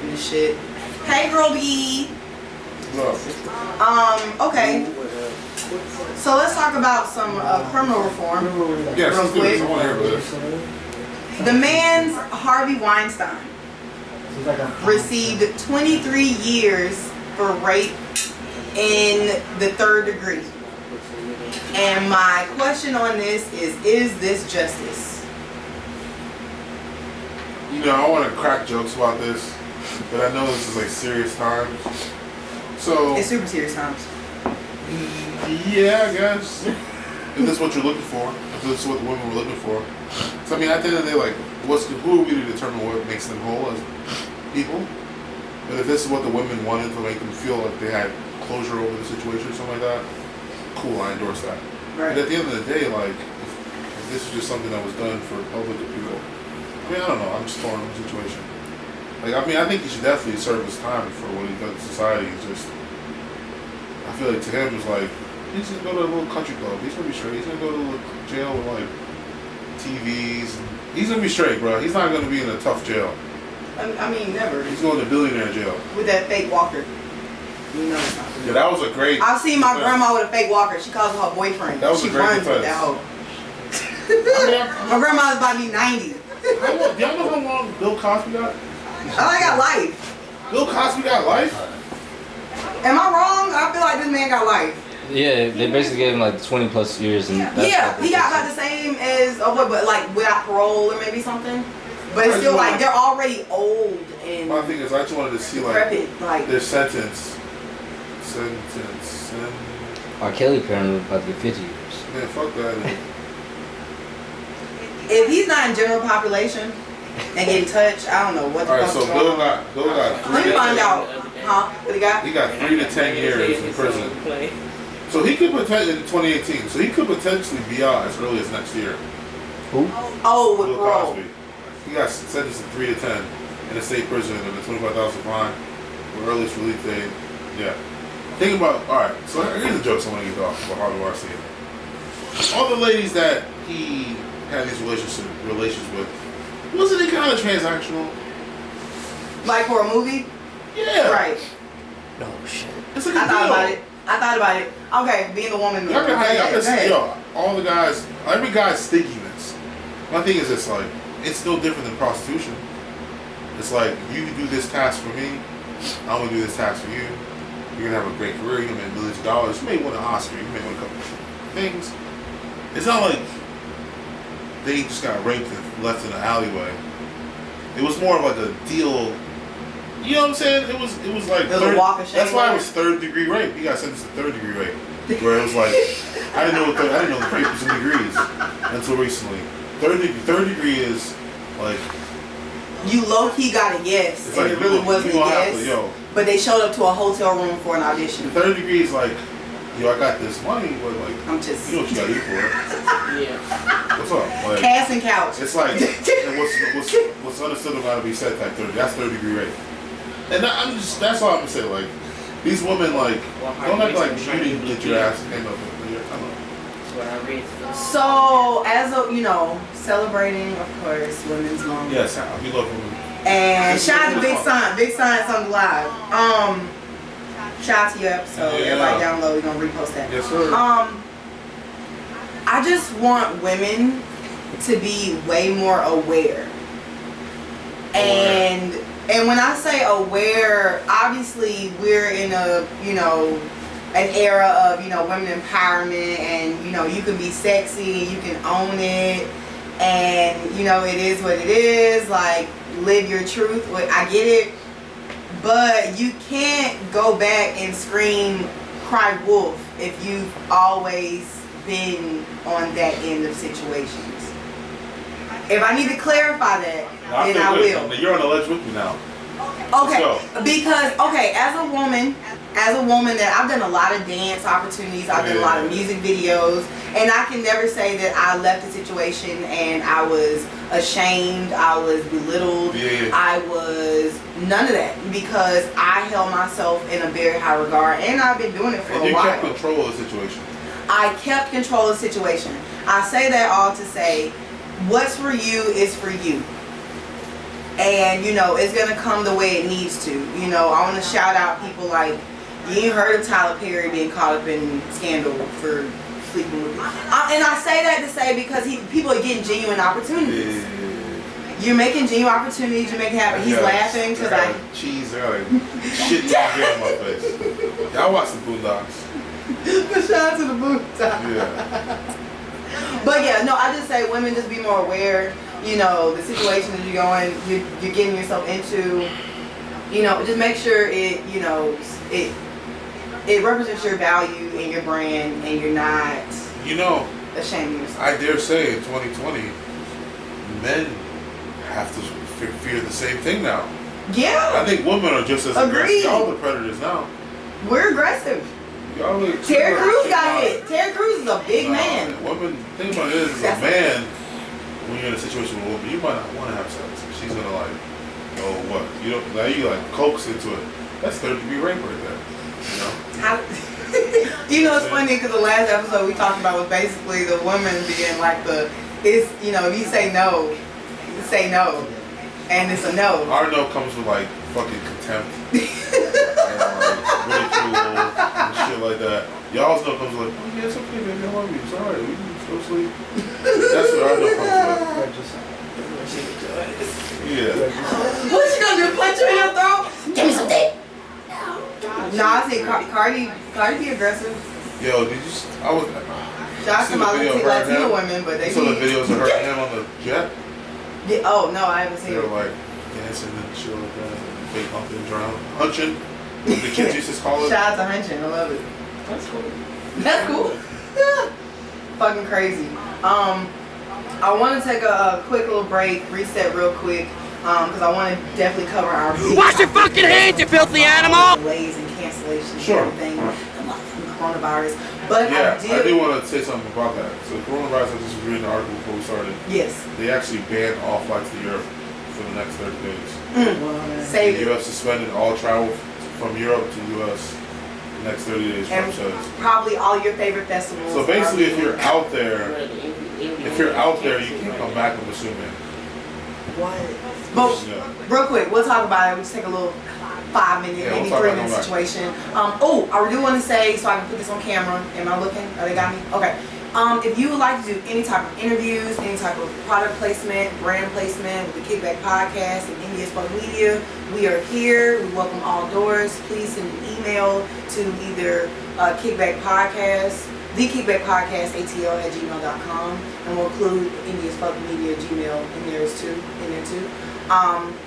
Speaker 1: in the shit. Hey, girl B.
Speaker 4: No.
Speaker 1: Okay. So let's talk about some criminal reform.
Speaker 4: Yes,
Speaker 1: Real
Speaker 4: let's do this. I
Speaker 1: quick.
Speaker 4: want to hear about this.
Speaker 1: The man's Harvey Weinstein
Speaker 5: It's like a
Speaker 1: received 23 years for rape in the 3rd degree. And my question on this is this justice?
Speaker 4: You know, I want to crack jokes about this, but I know this is like serious times. So,
Speaker 1: It's super serious times.
Speaker 4: yeah, I guess. If this is what you're looking for, if this is what the women were looking for. So, I mean, at the end of the day, like, who are we to determine what makes them whole as people? But if this is what the women wanted to make them feel like they had closure over the situation or something like that, cool, I endorse that.
Speaker 1: Right.
Speaker 4: But at the end of the day, like, if this is just something that was done for public people, I mean, I don't know, I'm just torn on the situation. Like, I mean, I think he should definitely serve his time for what he's done to society. It's just, I feel like to him, it's like, he's gonna go to a little country club. He's gonna be straight. He's gonna go to a jail with, like, TVs. He's gonna be straight, bro. He's not gonna be in a tough jail.
Speaker 1: I mean, never.
Speaker 4: He's going to billionaire jail.
Speaker 1: With that fake walker. You know it's not.
Speaker 4: Yeah, that was a great.
Speaker 1: I've seen my
Speaker 4: defense.
Speaker 1: grandma with a fake walker. She calls her boyfriend.
Speaker 4: That was
Speaker 1: she
Speaker 4: a great
Speaker 1: runs with
Speaker 4: defense.
Speaker 1: that hoe.
Speaker 4: I
Speaker 1: My grandma's about to be 90.
Speaker 4: mean, do y'all know how long Bill Cosby got?
Speaker 1: I got life.
Speaker 4: Bill Cosby got life?
Speaker 1: Am I wrong? I feel like this man got life.
Speaker 3: Yeah, they basically gave him like 20 plus years, and that's
Speaker 1: Yeah,
Speaker 3: what
Speaker 1: he
Speaker 3: they
Speaker 1: got
Speaker 3: said.
Speaker 1: about the same as but like without parole or maybe something. But it's still like they're already old and
Speaker 4: My thing is, I just wanted to see like
Speaker 1: decrepit. Like
Speaker 4: their sentence.
Speaker 3: R. Kelly apparently was about to get 50 years.
Speaker 4: Man, fuck that.
Speaker 1: if he's not in general population and getting touched, I don't know what the
Speaker 4: All right,
Speaker 1: fuck's
Speaker 4: so
Speaker 1: going
Speaker 4: Bill
Speaker 1: on.
Speaker 4: got
Speaker 1: Let
Speaker 4: 3
Speaker 1: me
Speaker 4: to
Speaker 1: find
Speaker 4: 10.
Speaker 1: out. Huh? What he got?
Speaker 4: He got 3 to 10 years in prison. So he could potentially in 2018. So he could potentially be out as early as next year.
Speaker 3: Who?
Speaker 1: Oh, with
Speaker 4: Bill
Speaker 1: parole.
Speaker 4: Cosby. He got sentenced to 3 to 10 in a state prison and a $25,000 fine with earliest release date. Yeah. Think about, alright, so here's the jokes I want to get off about Harvey Weinstein. all the ladies that he had these relations with, wasn't it kind of transactional?
Speaker 1: Like for a movie?
Speaker 4: Yeah.
Speaker 1: Right.
Speaker 6: No shit.
Speaker 4: It's like a
Speaker 1: I thought
Speaker 4: deal.
Speaker 1: about it. I thought about it. Okay, being a woman.
Speaker 4: Y'all can,
Speaker 1: Go ahead.
Speaker 4: yo, all the guys, every guy's stinkiness. My thing is, it's like, it's no different than prostitution. It's like, you do this task for me, I'm gonna do this task for you. You're gonna have a great career, you're gonna make millions of dollars. You may win an Oscar, you may win a couple of things. It's not like they just got raped and left in an alleyway. It was more of like a deal. You know what I'm saying? It was like
Speaker 1: It was a walk of shame.
Speaker 4: that's why it was 3rd-degree rape. You got sentenced to 3rd-degree rape, where it was like I didn't know rape was in degrees until recently. Third degree is like
Speaker 1: You low key got a yes,
Speaker 4: it's
Speaker 1: and
Speaker 4: like
Speaker 1: it really wasn't a yes. But they showed up to a hotel room for an audition.
Speaker 4: The 3rd degree is like, I got this money, but like
Speaker 1: I'm just.
Speaker 4: you know what you gotta do for it.
Speaker 6: Yeah.
Speaker 4: What's up? Like,
Speaker 1: Cast and couch.
Speaker 4: it's like and what's understood about to be said type 30. That's 3rd-degree rape. And that's all I'm gonna say. Like these women, like don't act like you didn't get your ass handed up. I don't know.
Speaker 6: That's what I read.
Speaker 1: So as a celebrating of course Women's Month.
Speaker 4: Yes, we love women.
Speaker 1: And shout out to Big Son. Big Son's on the live. Shout out to your episode.
Speaker 4: Yeah.
Speaker 1: Everybody download. We're gonna repost that.
Speaker 4: Yes, sir.
Speaker 1: I just want women to be way more aware. And when I say aware, obviously we're in a an era of women empowerment, and you can be sexy, you can own it, and it is what it is. Like, live your truth. I get it, but you can't go back and scream, cry wolf if you've always been on that end of situations. If I need to clarify that, then I will.
Speaker 4: You're on the ledge with me now.
Speaker 1: Okay, because as a woman that I've done a lot of dance opportunities, I've done a lot of music videos, and I can never say that I left a situation and I was ashamed, I was belittled, I was none of that, because I held myself in a very high regard, and I've been doing it for a while.
Speaker 4: You kept control of the situation.
Speaker 1: I kept control of the situation. I say that all to say, what's for you is for you. And, it's going to come the way it needs to. I want to shout out people like, you ain't heard of Tyler Perry being caught up in scandal for sleeping with me. And I say that to say because people are getting genuine opportunities. You're making genuine opportunities, you're making it happen. He's laughing because I got
Speaker 4: shit in my face. Y'all watch the Boondocks.
Speaker 1: But shout out to the Boondocks.
Speaker 4: Yeah.
Speaker 1: But I just say women just be more aware. The situation that you're getting yourself into. Just make sure it represents your value and your brand, and you're not ashamed of yourself.
Speaker 4: I dare say in 2020, men have to fear the same thing now.
Speaker 1: Yeah.
Speaker 4: I think women are just as aggressive. Y'all the predators now.
Speaker 1: We're aggressive. Terry Crews got hit. Terry Crews is a big man.
Speaker 4: Woman, think about it is, as a man, when you're in a situation with a woman, you might not want to have sex. She's gonna like, oh what? Now you like coax into it. That's 3rd-degree rape right there.
Speaker 1: It's funny because the last episode we talked about was basically the woman being like if you say no, and it's a no.
Speaker 4: Our no comes with like fucking contempt and like ridicule and shit like that. Y'all's no comes with like, oh yeah, it's okay, baby, I love you. It's alright, we can just go sleep. That's what our no comes with. Yeah.
Speaker 1: What's she gonna do? Punch you in your throat? Give me some dick. No, I see Cardi be aggressive.
Speaker 4: Yo, did you? I was.
Speaker 1: Shout out to my Latino women, but they.
Speaker 4: You saw the videos of her and him on the jet?
Speaker 1: Yeah, oh no, I haven't seen
Speaker 4: they
Speaker 1: it.
Speaker 4: They were like dancing and shit like that, and fake humping, drown, hunching. The kids used to call it.
Speaker 1: Shout out to hunching, I love it.
Speaker 6: That's cool.
Speaker 1: That's cool. Fucking crazy. I want to take a quick little break, reset real quick, because I want to definitely cover our
Speaker 7: wash your fucking hands, you filthy animal!
Speaker 1: Delays and cancellations
Speaker 4: sure.
Speaker 1: and everything, the coronavirus. But
Speaker 4: yeah, I do want to say something about that. So the coronavirus, I just was reading the article before we started.
Speaker 1: Yes.
Speaker 4: They actually banned all flights to Europe for the next 30 days.
Speaker 1: Save
Speaker 4: the U.S. suspended all travel from Europe to U.S. next 30 days,
Speaker 1: And
Speaker 4: Trump says.
Speaker 1: probably all your favorite festivals.
Speaker 4: So basically, if you're out
Speaker 6: Right,
Speaker 4: there, you can't come back, I'm assuming.
Speaker 1: What? But real quick, we'll talk about it. We'll just take a little 5 minute,
Speaker 4: Yeah,
Speaker 1: maybe
Speaker 4: we'll talk
Speaker 1: 3
Speaker 4: about
Speaker 1: minute
Speaker 4: that.
Speaker 1: situation. I do want to say, so I can put this on camera. Am I looking? Oh, they got me? Okay. If you would like to do any type of interviews, any type of product placement, brand placement with the KickBack podcast and India's Spoke Media, we are here. We welcome all doors. Please send an email to either KickBack Podcast, the KickBack Podcast, atl@gmail.com, and we'll include India's Spoke Media Gmail in there too.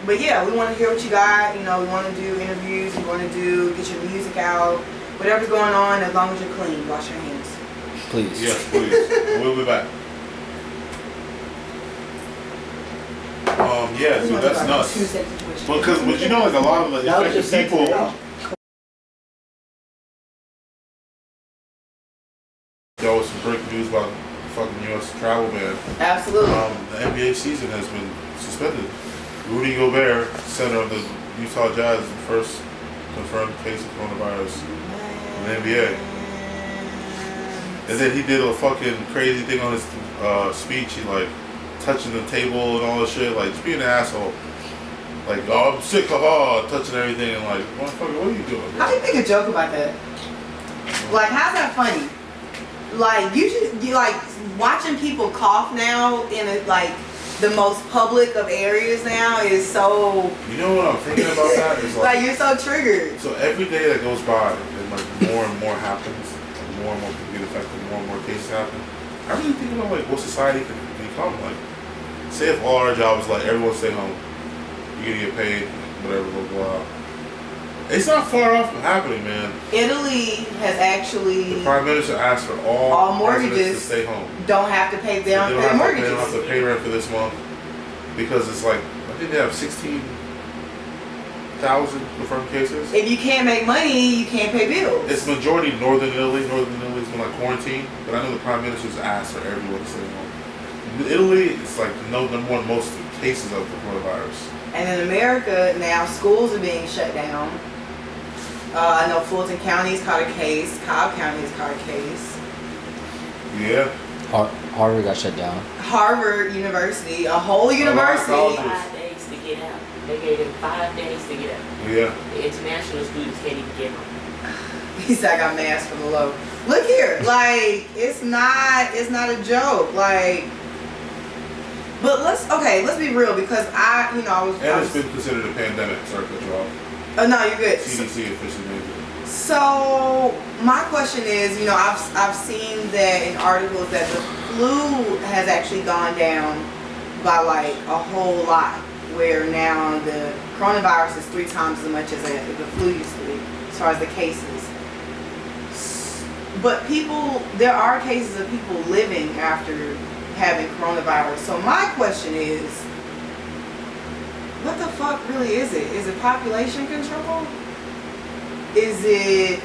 Speaker 1: But yeah, we want to hear what you got. You know, we want to do interviews. We want to get your music out. Whatever's going on, as long as you're clean, wash your hands.
Speaker 3: Please.
Speaker 4: Yes, please. We'll be back. Yeah, so that's nuts. But you know, like a lot of the
Speaker 5: That was just
Speaker 4: affected
Speaker 5: sent to
Speaker 4: people.
Speaker 5: me.
Speaker 4: There was some breaking news about the fucking U.S. travel ban.
Speaker 1: Absolutely.
Speaker 4: The NBA season has been suspended. Rudy Gobert, center of the Utah Jazz, is the first confirmed case of coronavirus in the NBA. And then he did a fucking crazy thing on his speech. He like touching the table and all this shit, like just being an asshole. Like, oh, I'm sick, touching everything and like, motherfucker, what are you doing?
Speaker 1: How do you make a joke about that? Like, how's that funny? Like, you like watching people cough now in the most public of areas now is so.
Speaker 4: You know what I'm thinking about that? Is
Speaker 1: like you're so triggered.
Speaker 4: So every day that goes by, and like more and more happens, and more people get affected, more and more cases happen. I really think about like what society can become. Like, say if all our jobs like everyone stay home, you're gonna get paid, whatever, blah blah. It's not far off from happening, man.
Speaker 1: Italy has actually.
Speaker 4: The Prime Minister asked for all
Speaker 1: mortgages
Speaker 4: to stay home.
Speaker 1: Don't have to pay them
Speaker 4: They
Speaker 1: their mortgages.
Speaker 4: They don't have to pay rent for this month because it's like I think they have 16,000 confirmed cases.
Speaker 1: If you can't make money, you can't pay bills.
Speaker 4: It's majority Northern Italy. Northern Italy's been like quarantined, but I know the Prime Minister's asked for everyone to stay home. In Italy, it's like number one most cases of the coronavirus.
Speaker 1: And in America now, schools are being shut down. I know Fulton County has caught a case. Cobb County has caught a case.
Speaker 4: Yeah.
Speaker 3: Harvard got shut down.
Speaker 1: Harvard University, a whole university.
Speaker 6: 5 days to get out. They gave them 5 days to get out.
Speaker 4: Yeah.
Speaker 6: The international students can't even get home.
Speaker 1: He said I got mask for the low. Look here, like it's not a joke. Like, but let's be real because I was.
Speaker 4: And it's been considered a pandemic. Sorry to cut you off.
Speaker 1: Oh no, you're good.
Speaker 4: CDC officially named it.
Speaker 1: So my question is, I've seen that in articles that the flu has actually gone down by like a whole lot, where now the coronavirus is 3 times as much as the flu used to be, as far as the cases. But there are cases of people living after having coronavirus. So my question is, what the fuck really is it? Is it population control? Is it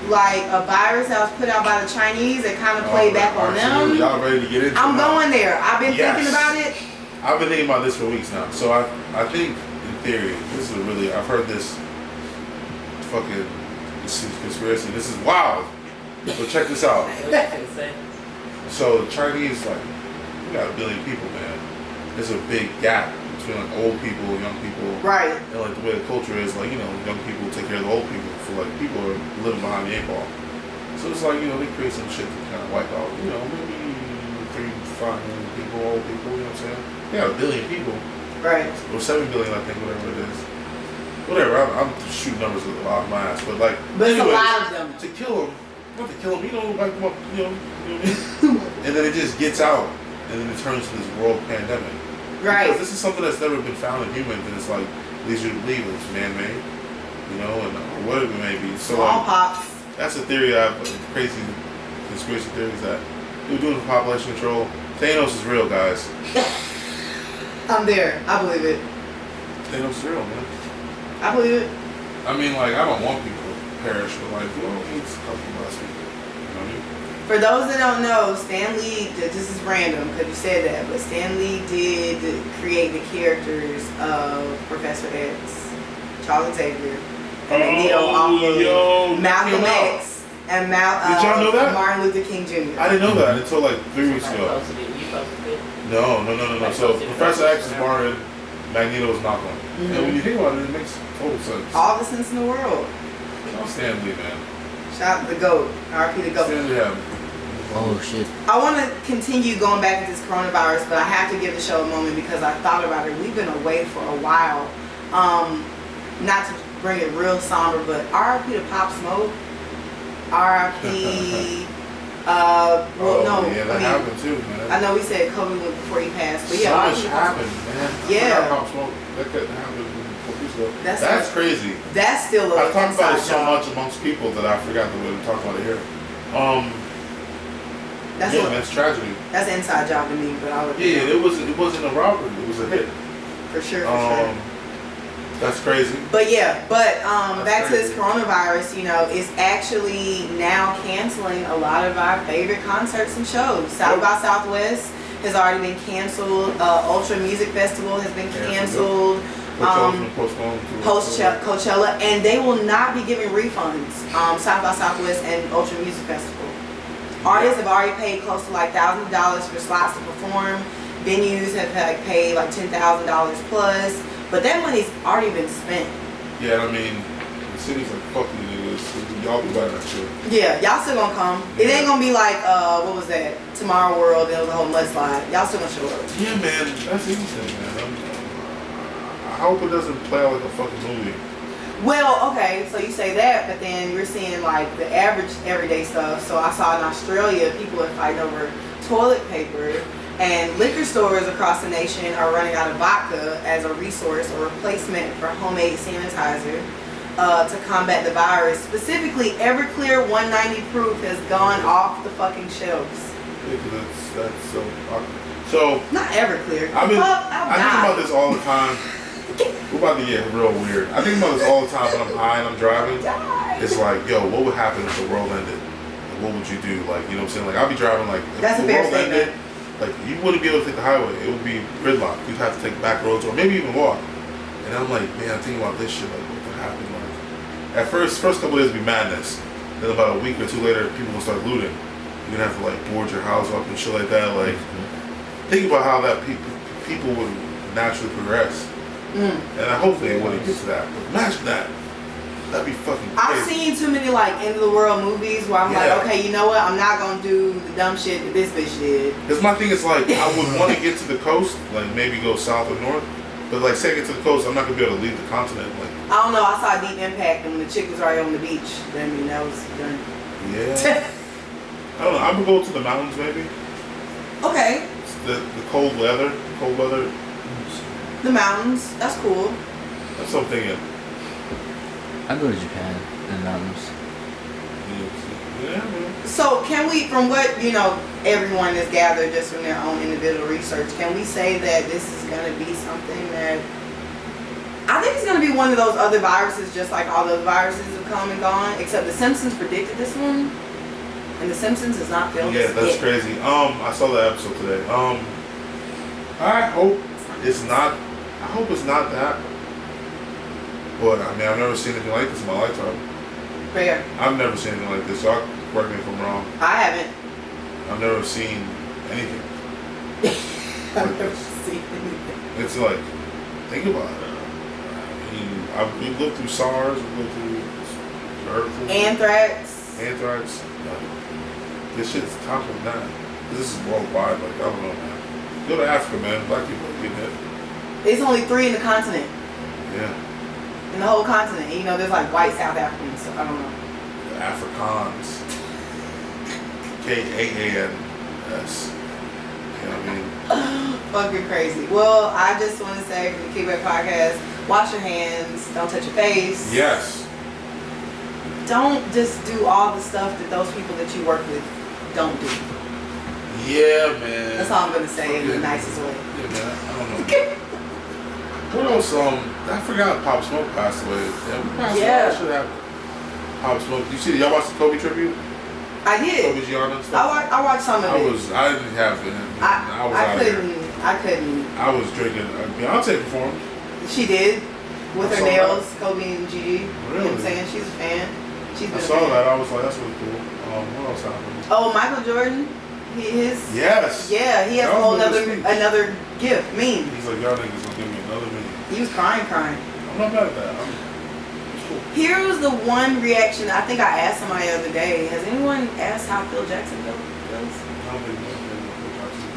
Speaker 1: like a virus that was put out by the Chinese that kind of played back on them?
Speaker 4: Y'all ready to get into it?
Speaker 1: I'm going there. I've been thinking about it.
Speaker 4: I've been thinking about this for weeks now. So I think, in theory, this is I've heard this conspiracy. This is wild. So check this out.
Speaker 6: What you gonna say?
Speaker 4: So the Chinese, like, we got 1 billion people, man. There's a big gap between like old people and young people.
Speaker 1: Right.
Speaker 4: And like the way the culture is, like, young people take care of the old people. So like people are living behind the 8 ball. So it's like, they create some shit to kind of wipe out, maybe 3 to 5 million people, old people, you know what I'm saying? We got 1 billion people.
Speaker 1: Right.
Speaker 4: Or 7 billion, I think, whatever it is. Whatever, I'm shooting numbers off my ass. But like,
Speaker 1: But it's a
Speaker 4: anyways,
Speaker 1: lot of them.
Speaker 4: to kill them, not to kill them, wipe them up, you know what I mean? And then it just gets out, and then it turns to this world pandemic.
Speaker 1: Right.
Speaker 4: Because this is something that's never been found in humans, and it's like, leads you to believe it's man-made, and whatever it may be. So
Speaker 1: Smallpox.
Speaker 4: that's a theory crazy conspiracy theories that they're doing for population control. Thanos is real, guys.
Speaker 1: I'm there. I believe it.
Speaker 4: Thanos is real, man.
Speaker 1: I believe it.
Speaker 4: I mean, like, I don't want people to perish, but like, we don't need a couple less people. You know what I mean?
Speaker 1: For those that don't know, Stan Lee, this is random because you said that, but Stan Lee did create the characters of Professor X, Charles Xavier, and Magneto off of Malcolm
Speaker 4: out.
Speaker 1: X and
Speaker 4: Did y'all know that?
Speaker 1: Martin Luther King Jr.
Speaker 4: I didn't know that until like 3 weeks
Speaker 6: Somebody
Speaker 4: ago.
Speaker 6: posted it. You posted it.
Speaker 4: No. So Professor X is Martin, Magneto is Malcolm. And when you think about it, it makes total sense.
Speaker 1: All the sense in the world.
Speaker 4: I'm Stan Lee, man.
Speaker 1: Shout out to the GOAT. RP the GOAT.
Speaker 4: Stan Lee had
Speaker 3: Oh shit.
Speaker 1: I want to continue going back to this coronavirus, but I have to give the show a moment because I thought about it. We've been away for a while. Not to bring it real somber, but RIP to Pop Smoke. RIP.
Speaker 4: Yeah, that happened too, man.
Speaker 1: I know we said COVID went before he passed, but
Speaker 4: So
Speaker 1: yeah.
Speaker 4: much happened, man.
Speaker 1: Yeah.
Speaker 4: Pop Smoke. That couldn't happen 4 weeks ago.
Speaker 1: That's
Speaker 4: crazy.
Speaker 1: That's still a
Speaker 4: I talk about it
Speaker 1: inside
Speaker 4: so
Speaker 1: job.
Speaker 4: much amongst people that I forgot the way to talk about it here.
Speaker 1: That's
Speaker 4: yeah,
Speaker 1: what,
Speaker 4: that's tragedy.
Speaker 1: that's an inside job to me, but I would.
Speaker 4: Yeah, it wasn't a robbery. It was a hit.
Speaker 1: For sure. Sure.
Speaker 4: That's crazy.
Speaker 1: But yeah, back to
Speaker 4: crazy.
Speaker 1: this coronavirus, it's actually now canceling a lot of our favorite concerts and shows. South by Southwest has already been canceled. Ultra Music Festival has been canceled.
Speaker 4: Coachella's been postponed to
Speaker 1: Coachella, and they will not be giving refunds. South by Southwest and Ultra Music Festival. Artists have already paid close to like $1,000 for slots to perform. Venues have paid like $10,000 plus. But that money's already been spent.
Speaker 4: Yeah, I mean, the city's like, fuck you niggas. Y'all be buying that shit.
Speaker 1: Yeah, y'all still gonna come. It ain't gonna be like, what was that? Tomorrow World, there was a whole mudslide. Y'all still gonna show up.
Speaker 4: Yeah, man, that's interesting, man. I hope it doesn't play out like a fucking movie.
Speaker 1: Well, okay, so you say that, but then you're seeing like the average everyday stuff. So I saw in Australia, people are fighting over toilet paper. And liquor stores across the nation are running out of vodka as a resource or replacement for homemade sanitizer to combat the virus. Specifically, Everclear 190 proof has gone off the fucking shelves.
Speaker 4: Yeah, because that's so awkward. So,
Speaker 1: Not Everclear.
Speaker 4: I think about this all the time. We're about to get real weird. I think about this all the time when I'm high and I'm driving. It's like, yo, what would happen if the world ended? Like, what would you do? Like, you know what I'm saying? Like, I'll be driving like, if
Speaker 1: That's a
Speaker 4: the
Speaker 1: fair
Speaker 4: world
Speaker 1: statement.
Speaker 4: ended, like, you wouldn't be able to take the highway. It would be gridlock. You'd have to take back roads or maybe even walk. And I'm like, man, I'm thinking about this shit. Like, what could happen? Like, at first couple days would be madness. Then about a week or two later, people will start looting. You're gonna have to like board your house up and shit like that. Like, think about how that people would naturally progress. And I hope they wouldn't get to that. But imagine that. That'd be fucking crazy.
Speaker 1: I've seen too many like end of the world movies where I'm like, okay, you know what? I'm not gonna do the dumb shit that this bitch did.
Speaker 4: Because my thing is like, I would want to get to the coast, like maybe go south or north. But like, say I get to the coast, I'm not gonna be able to leave the continent. Like,
Speaker 1: I don't know. I saw Deep Impact and the chick was already on the beach. I mean, that was done.
Speaker 4: yeah. I don't know. I would go to the mountains maybe.
Speaker 1: Okay.
Speaker 4: It's the cold weather.
Speaker 1: The mountains. That's cool.
Speaker 4: That's what I'm thinking.
Speaker 3: I'd go to Japan and mountains.
Speaker 4: Yeah, man.
Speaker 1: So can we, from what, everyone has gathered just from their own individual research, can we say that this is going to be something that, I think it's going to be one of those other viruses, just like all those viruses have come and gone, except The Simpsons predicted this one, and The Simpsons is not filmed.
Speaker 4: Yeah, that's crazy. I saw the episode today. I hope it's not that. But I mean, I've never seen anything like this in my lifetime.
Speaker 1: Fair.
Speaker 4: I've never seen anything like this. Y'all correct me if I'm wrong.
Speaker 1: I haven't.
Speaker 4: I've never seen anything.
Speaker 1: I've never seen anything.
Speaker 4: It's like, think about it. I mean, we've lived through SARS, we've lived through earthquake,
Speaker 1: Anthrax.
Speaker 4: Like, this shit's top of that. This is worldwide. Like, I don't know, man. Go to Africa, man. Black people are getting hit.
Speaker 1: There's only 3 in the continent.
Speaker 4: Yeah.
Speaker 1: In the whole continent. And, there's like white South Africans, so I don't know.
Speaker 4: The Afrikaans. KAANS. You know what I mean?
Speaker 1: Fucking crazy. Well, I just want to say from the KickBack podcast, wash your hands, don't touch your face.
Speaker 4: Yes.
Speaker 1: Don't just do all the stuff that those people that you work with don't do.
Speaker 4: Yeah, man.
Speaker 1: That's all I'm going to say in the nicest way.
Speaker 4: Yeah, man. I don't know. What else? I forgot Pop Smoke passed away. Yeah. Should have Pop Smoke. You see, y'all watched the Kobe tribute?
Speaker 1: I did.
Speaker 4: Kobe Gianna and stuff?
Speaker 1: I watched some of it.
Speaker 4: I didn't have it.
Speaker 1: I couldn't.
Speaker 4: I was drinking. Beyonce performed.
Speaker 1: She did. With her nails, Kobe and Gigi.
Speaker 4: Really?
Speaker 1: You know what I'm saying? She's a fan. She's been
Speaker 4: I
Speaker 1: a
Speaker 4: saw
Speaker 1: fan.
Speaker 4: that. I was like, that's really cool. What else happened?
Speaker 1: Oh, Michael Jordan.
Speaker 4: Yes.
Speaker 1: Yeah, he has a
Speaker 4: That
Speaker 1: whole
Speaker 4: was a good speech.
Speaker 1: another gift. Meme.
Speaker 4: He's like, y'all niggas gonna give me another meme.
Speaker 1: He was crying.
Speaker 4: I'm not mad at that. It's cool.
Speaker 1: Here was the one reaction. I think I asked somebody the other day. Has anyone asked how Phil Jackson feels?
Speaker 4: I don't think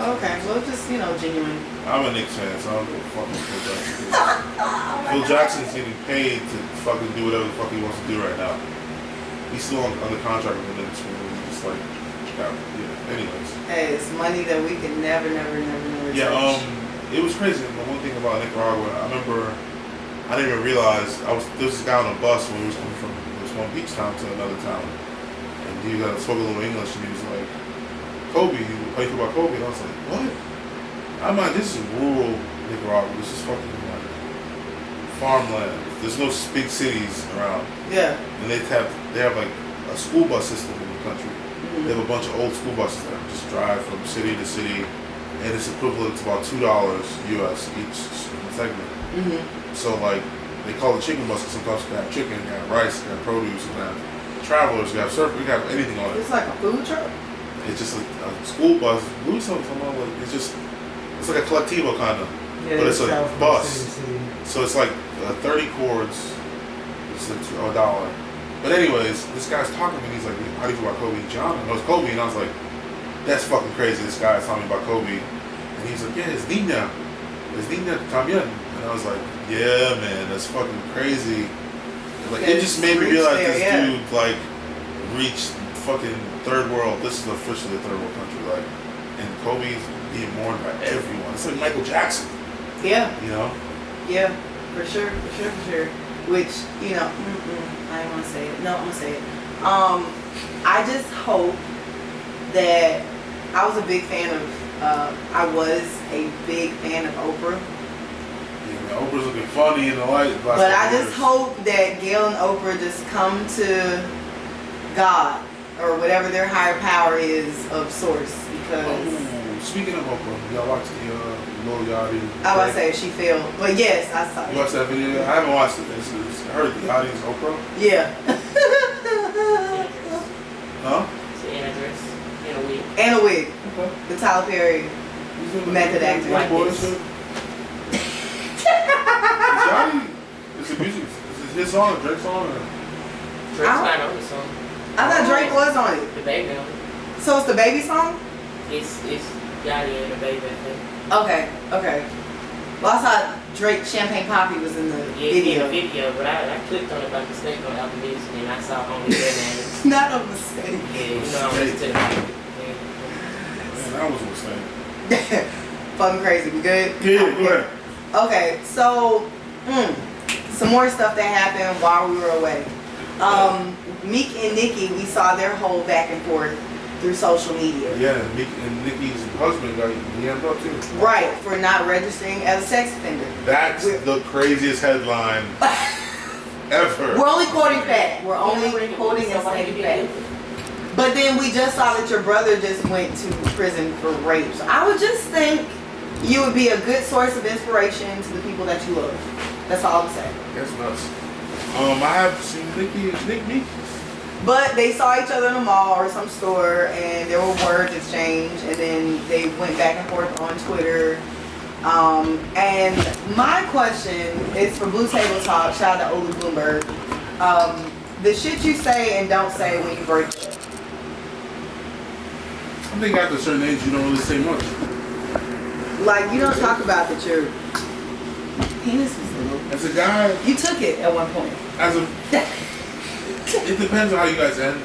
Speaker 1: Okay, well, just, genuine.
Speaker 4: I'm a Knicks fan, so I don't give a fuck what Phil Jackson is. Phil Jackson's getting paid to fucking do whatever the fuck he wants to do right now. He's still under contract with the Knicks. Just like, anyways.
Speaker 1: Hey, it's money that we can never
Speaker 4: Yeah,
Speaker 1: touch.
Speaker 4: it was crazy. But one thing about Nicaragua, I remember, I didn't even realize, there was this guy on a bus when he was coming from this one beach town to another town. And he spoke a little English, and he was like, Kobe, how you feel about Kobe? And I was like, what? I'm like, this is rural Nicaragua. This is fucking like farmland. There's no big cities around.
Speaker 1: Yeah.
Speaker 4: And they have like a school bus system in the country.
Speaker 1: Mm-hmm.
Speaker 4: They have a bunch of old school buses that just drive from city to city, and it's equivalent to about $2 US each segment.
Speaker 1: Mm-hmm.
Speaker 4: So like, they call it chicken bus because sometimes you can have chicken, you can have rice, you can have produce, you can have travelers, you can have surf, you can have anything on it.
Speaker 1: It's like a food truck.
Speaker 4: It's just a school bus. It's like a collectivo kind of,
Speaker 5: Yeah,
Speaker 4: but it's a
Speaker 5: travel from
Speaker 4: bus.
Speaker 5: city to city.
Speaker 4: So it's like 30 chords. It's like $1. But anyways, this guy's talking to me. He's like, "How do you feel about Kobe?" John knows Kobe, and I was like, "That's fucking crazy." This guy's telling me about Kobe, and he's like, "Yeah, his niña también." And I was like, "Yeah, man, that's fucking crazy." Like, it just made me realize this dude like reached fucking third world. This is officially a third world country, like, and Kobe's being mourned by everyone. It's like Michael Jackson.
Speaker 1: Yeah. Yeah, for sure. Which, I don't want to say it. No, I'm going to say it. I just hope that I was a big fan of Oprah.
Speaker 4: Yeah, Oprah's looking funny in the light.
Speaker 1: But I just hope that Gail and Oprah just come to God or whatever their higher power is of source. Because
Speaker 4: speaking of Oprah, y'all watch the Lil Yachty?
Speaker 1: I was about to say she failed, but yes, I saw it.
Speaker 4: You watched that video? I haven't watched it. I heard the audience Oprah.
Speaker 1: Yeah.
Speaker 4: Huh?
Speaker 6: Anna dress and a wig.
Speaker 1: And a wig.
Speaker 4: Okay.
Speaker 1: The Tyler Perry method acting.
Speaker 4: White boy,
Speaker 6: this.
Speaker 4: Yachty? It's a music. Is it his song or Drake's song? Or?
Speaker 6: Drake's not on the song.
Speaker 1: I thought Drake was on it.
Speaker 6: The baby on it.
Speaker 1: So it's the baby song?
Speaker 6: It's Yachty and the baby, I think.
Speaker 1: Okay. Well, I saw Drake Champagne Poppy was in the video.
Speaker 6: In the video, but I clicked on it by mistake on Apple Music and I saw only their names.
Speaker 1: Not a mistake.
Speaker 6: Yeah, I went to the
Speaker 4: Man, that was a mistake.
Speaker 1: Fucking crazy. We good?
Speaker 4: Yeah, go ahead.
Speaker 1: Okay, so some more stuff that happened while we were away. Meek and Nicki, we saw their whole back and forth through social media.
Speaker 4: Yeah, and Nicki's husband got DM'd up too.
Speaker 1: Right, for not registering as a sex offender.
Speaker 4: That's the craziest headline ever.
Speaker 1: We're only quoting fact. We're only quoting and saying fact. But then we just saw that your brother just went to prison for rape. So I would just think you would be a good source of inspiration to the people that you love. That's all I'm saying.
Speaker 4: That's nuts. I have seen Nicki and Nick Meek.
Speaker 1: But they saw each other in a mall or some store, and there were words exchanged, and then they went back and forth on Twitter. And my question is for Blue Table Talk. Shout out to Olu Bloomberg. The shit you say and don't say when you break up.
Speaker 4: I think after a certain age, you don't really say much.
Speaker 1: Like, you don't talk about that your penis was little.
Speaker 4: As a guy,
Speaker 1: You took it at one point.
Speaker 4: it depends on how you guys end.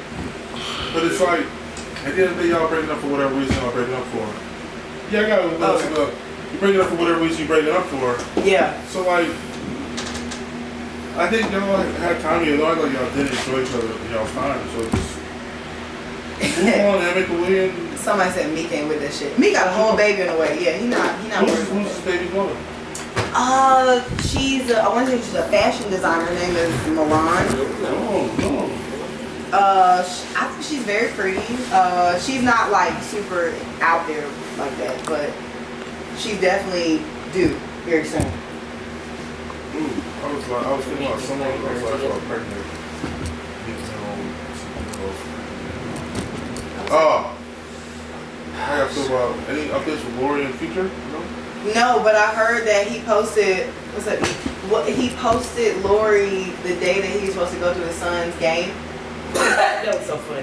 Speaker 4: But it's like, at the end of the day, y'all breaking up for whatever reason y'all breaking up for. Yeah, I got a little you breaking up for whatever reason you breaking up for.
Speaker 1: Yeah.
Speaker 4: So like, I think y'all had time here. Like y'all did enjoy each other in y'all's time. So just move on amicably and.
Speaker 1: Somebody said Meek ain't with that shit. Meek got a whole baby in the way. Yeah, he not
Speaker 4: Who's his baby's mother?
Speaker 1: I want to say she's a fashion designer. Her name is Milan.
Speaker 4: No.
Speaker 1: I think she's very pretty. She's not like super out there like that, but she's definitely due very soon.
Speaker 4: Ooh. was thinking about someone else about pregnant. Oh. How y'all feel about any updates with Lori in the future?
Speaker 1: No, but I heard that he posted. What he posted Lori the day that he was supposed to go to his son's game.
Speaker 6: That was so funny.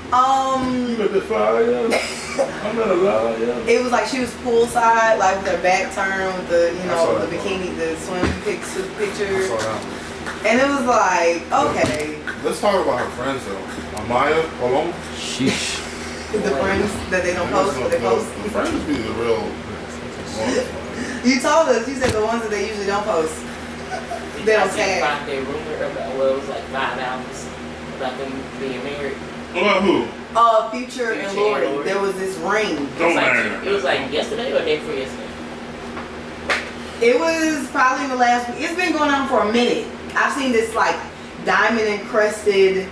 Speaker 4: You at the fire? I'm not alive.
Speaker 1: It was like she was poolside, like with her back turned, with the the bikini, the swim picture.
Speaker 4: I saw that one.
Speaker 1: And it was like, okay.
Speaker 4: Let's talk about her friends though. Amaya, Colon.
Speaker 3: Sheesh.
Speaker 1: The friends that they don't post, but they post.
Speaker 4: The friends be the real ones.
Speaker 1: You told us. You said the ones that they usually don't post. They don't tag.
Speaker 6: 5-day rumor about, well, it was like 5 hours about them being married.
Speaker 4: About who?
Speaker 1: Future and Lori. There was this ring.
Speaker 6: It was like yesterday or day before yesterday.
Speaker 1: It was probably in the last week. It's been going on for a minute. I've seen this like diamond encrusted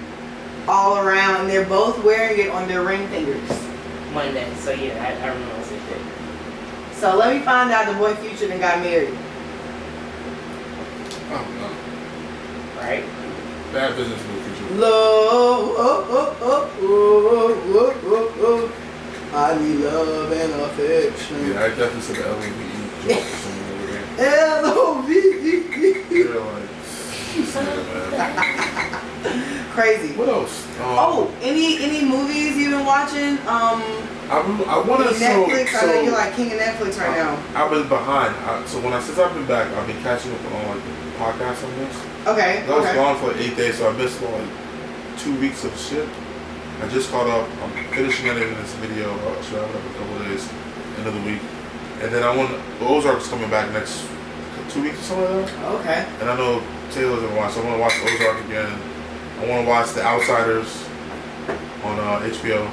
Speaker 1: all around, and they're both wearing it on their ring fingers.
Speaker 6: Monday, so yeah, I remember I said that.
Speaker 1: So let me find out the boy Future then got married.
Speaker 4: I don't know.
Speaker 6: Right?
Speaker 4: Bad business in the future.
Speaker 1: I need love and affection.
Speaker 4: Yeah, I definitely said the LVE joke for someone over there.
Speaker 1: L-O-V-E.
Speaker 4: You're like, man.
Speaker 1: Crazy.
Speaker 4: What else?
Speaker 1: Any movies you've been watching?
Speaker 4: I want to
Speaker 1: Netflix. I know you're like king of Netflix right now.
Speaker 4: I've been behind. Since I've been back, I've been catching up on like podcasts on this.
Speaker 1: Okay.
Speaker 4: I was gone for like 8 days, so I missed like 2 weeks of shit. I just caught up. I'm finishing editing this video. Should have a couple of days, end of the week, and then Ozark's coming back next 2 weeks or something like that.
Speaker 1: Okay.
Speaker 4: And I know Taylor's gonna watch. So I want to watch Ozark again. I want to watch The Outsiders on HBO.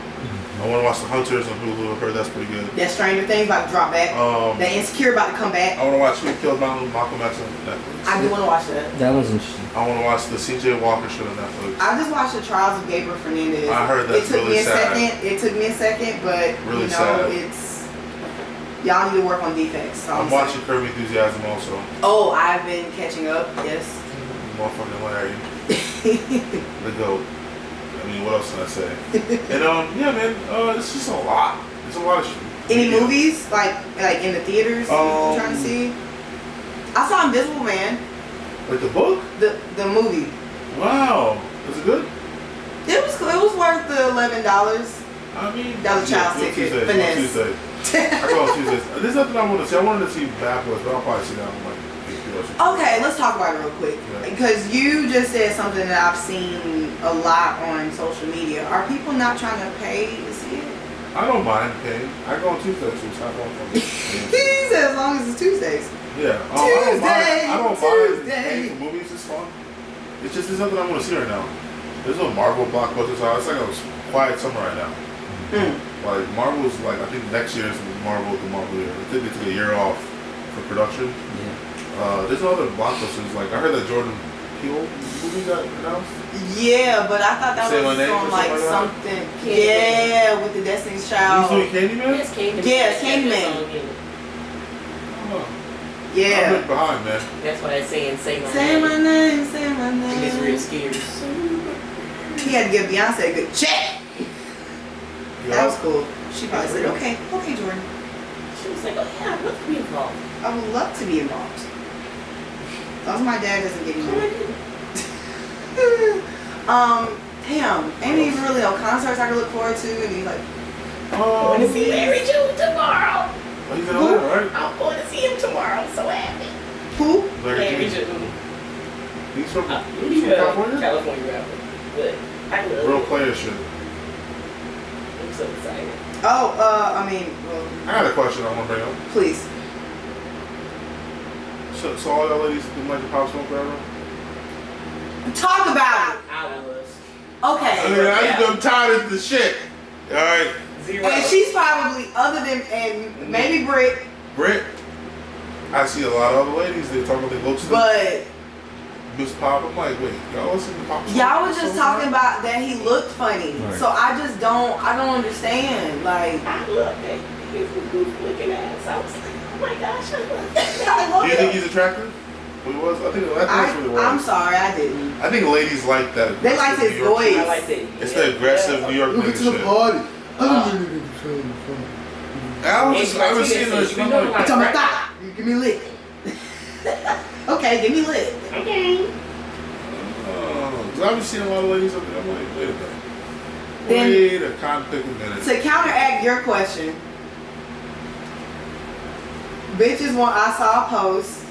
Speaker 4: I want to watch The Hunters on Hulu. I've heard that's pretty good.
Speaker 1: That Stranger Things about to drop back. That Insecure about to come back.
Speaker 4: I want to watch Who Killed Malcolm X on Netflix.
Speaker 1: I do want to watch that.
Speaker 3: That was interesting.
Speaker 4: I want to watch the C.J. Walker show on Netflix.
Speaker 1: I just watched The Trials of Gabriel Fernandez.
Speaker 4: I heard that's really sad.
Speaker 1: It took me a second, but
Speaker 4: really sad.
Speaker 1: It's y'all need to work on defense. So
Speaker 4: I'm watching Curb Enthusiasm also.
Speaker 1: Oh, I've been catching up. Yes.
Speaker 4: Motherfucking Larry. The GOAT. I mean, what else can I say? And yeah, man, it's just a lot. It's a lot of shit.
Speaker 1: Any movies like in the theaters you're trying to see? I saw Invisible Man.
Speaker 4: Like the book?
Speaker 1: The movie.
Speaker 4: Wow. Was it good?
Speaker 1: It was cool. It was worth the $11.
Speaker 4: I mean,
Speaker 1: that was child's ticket.
Speaker 4: Tuesday.
Speaker 1: Finesse.
Speaker 4: Tuesday. I go on Tuesdays. There's nothing I want to see. I wanted to see Bad Boys, but I'll probably see that on like
Speaker 1: Okay, let's talk about it real quick. Because you just said something that I've seen a lot on social media. Are people not trying to pay to see it?
Speaker 4: I don't mind paying. I go on Tuesdays, so it's not fun for me.
Speaker 1: He said as long as it's Tuesdays.
Speaker 4: Yeah. I don't mind paying for movies. It's fun. It's just there's nothing I want to see right now. There's no Marvel blockbusters out. It's like a quiet summer right now. Like Marvel's like I think next year is Marvel the Marvel year. I think they took a year off for production.
Speaker 3: Yeah.
Speaker 4: There's no other blockbusters. Like I heard that Jordan Peele movie got announced.
Speaker 1: Yeah, but I thought that
Speaker 4: Say
Speaker 1: was
Speaker 4: My Name
Speaker 1: on
Speaker 4: or
Speaker 1: like
Speaker 4: something like
Speaker 1: something. Yeah, with the Destiny's Child.
Speaker 4: He's doing Candyman?
Speaker 6: Yes, Candyman.
Speaker 1: Yes, Candyman.
Speaker 4: Oh.
Speaker 1: Yeah.
Speaker 4: I'm a bit behind, man.
Speaker 6: That's why they're saying say my
Speaker 1: Say
Speaker 6: name.
Speaker 1: my name, say my
Speaker 6: And
Speaker 1: name.
Speaker 6: it's real scary.
Speaker 1: He had to give Beyonce a good check. That was cool. She probably said, okay, Jordan.
Speaker 6: She was like, oh yeah, I'd love to be involved.
Speaker 1: I would love to be involved. As long as my dad doesn't get involved. Damn, ain't even really no concerts I can look forward to. And he's like,
Speaker 6: I'm going to see Larry June tomorrow.
Speaker 4: Oh, he's in Atlanta, right?
Speaker 6: I'm going to see him tomorrow. I'm so happy.
Speaker 1: who?
Speaker 6: Larry June.
Speaker 4: He's from
Speaker 6: He's
Speaker 4: California?
Speaker 6: California rapper. But I love
Speaker 4: Real
Speaker 6: him.
Speaker 4: player shit.
Speaker 6: I'm so excited.
Speaker 1: Oh, I mean, well,
Speaker 4: I got a question I want to bring up.
Speaker 1: please.
Speaker 4: So all y'all ladies been like the Pop Smoke forever?
Speaker 1: Talk about it.
Speaker 6: I was.
Speaker 1: Okay.
Speaker 4: I'm tired of the shit. Alright.
Speaker 6: Zero.
Speaker 1: And she's probably, other than, and maybe Britt,
Speaker 4: I see a lot of other ladies, they talk about their looks.
Speaker 1: but
Speaker 4: Miss Pop, I'm like, wait, y'all listen to Pop Smoke?
Speaker 1: y'all was just talking about that he looked funny.
Speaker 3: Right.
Speaker 1: So I don't understand. Like,
Speaker 6: I love that. He's a good looking ass. I was like, Oh my gosh.
Speaker 1: I
Speaker 4: Do
Speaker 1: love
Speaker 4: you think
Speaker 1: it.
Speaker 4: he's attractive? What he was? I think that's what it was.
Speaker 1: I'm sorry, I didn't.
Speaker 4: I think ladies like that.
Speaker 1: They like his
Speaker 4: New York
Speaker 1: voice.
Speaker 4: shit.
Speaker 6: I like that.
Speaker 4: It's the aggressive New York
Speaker 5: Look
Speaker 4: nigga
Speaker 5: to the
Speaker 4: shit.
Speaker 5: party.
Speaker 4: I was seeing her. She
Speaker 6: You know,
Speaker 4: like,
Speaker 6: like,
Speaker 1: Tell me stop. You give me lit. Okay, give me lit.
Speaker 6: okay.
Speaker 4: Cause I was seeing a lot of ladies up there. I'm like, wait a minute.
Speaker 1: Then-
Speaker 4: Wait a convict a minute.
Speaker 1: To counteract your question, bitches want. I saw a post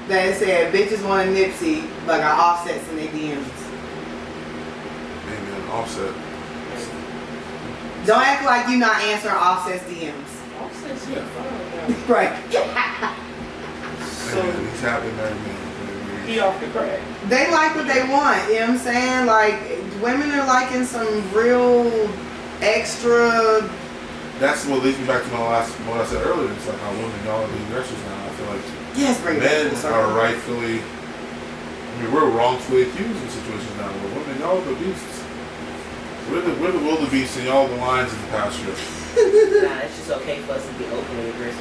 Speaker 1: that said bitches want a Nipsey, but got offsets in their DMs.
Speaker 4: Maybe an offset.
Speaker 1: Don't act like you not answering offsets DMs.
Speaker 6: Offset's your phone.
Speaker 1: Right.
Speaker 6: So
Speaker 4: Man, he's happy married man.
Speaker 6: he off the crack.
Speaker 1: They like what they want. You know what I'm saying? Like women are liking some real extra.
Speaker 4: That's what leads me back to what I said earlier. It's like how women y'all are the aggressors now. I feel like
Speaker 1: Yes, bring it back
Speaker 4: men
Speaker 1: full circle.
Speaker 4: are rightfully. I mean, we're wrongfully accused in situations now. Where women, y'all are the beasts. We're the wildebeests and y'all the lions in the pasture.
Speaker 6: Nah, it's just okay for us to be openly aggressive.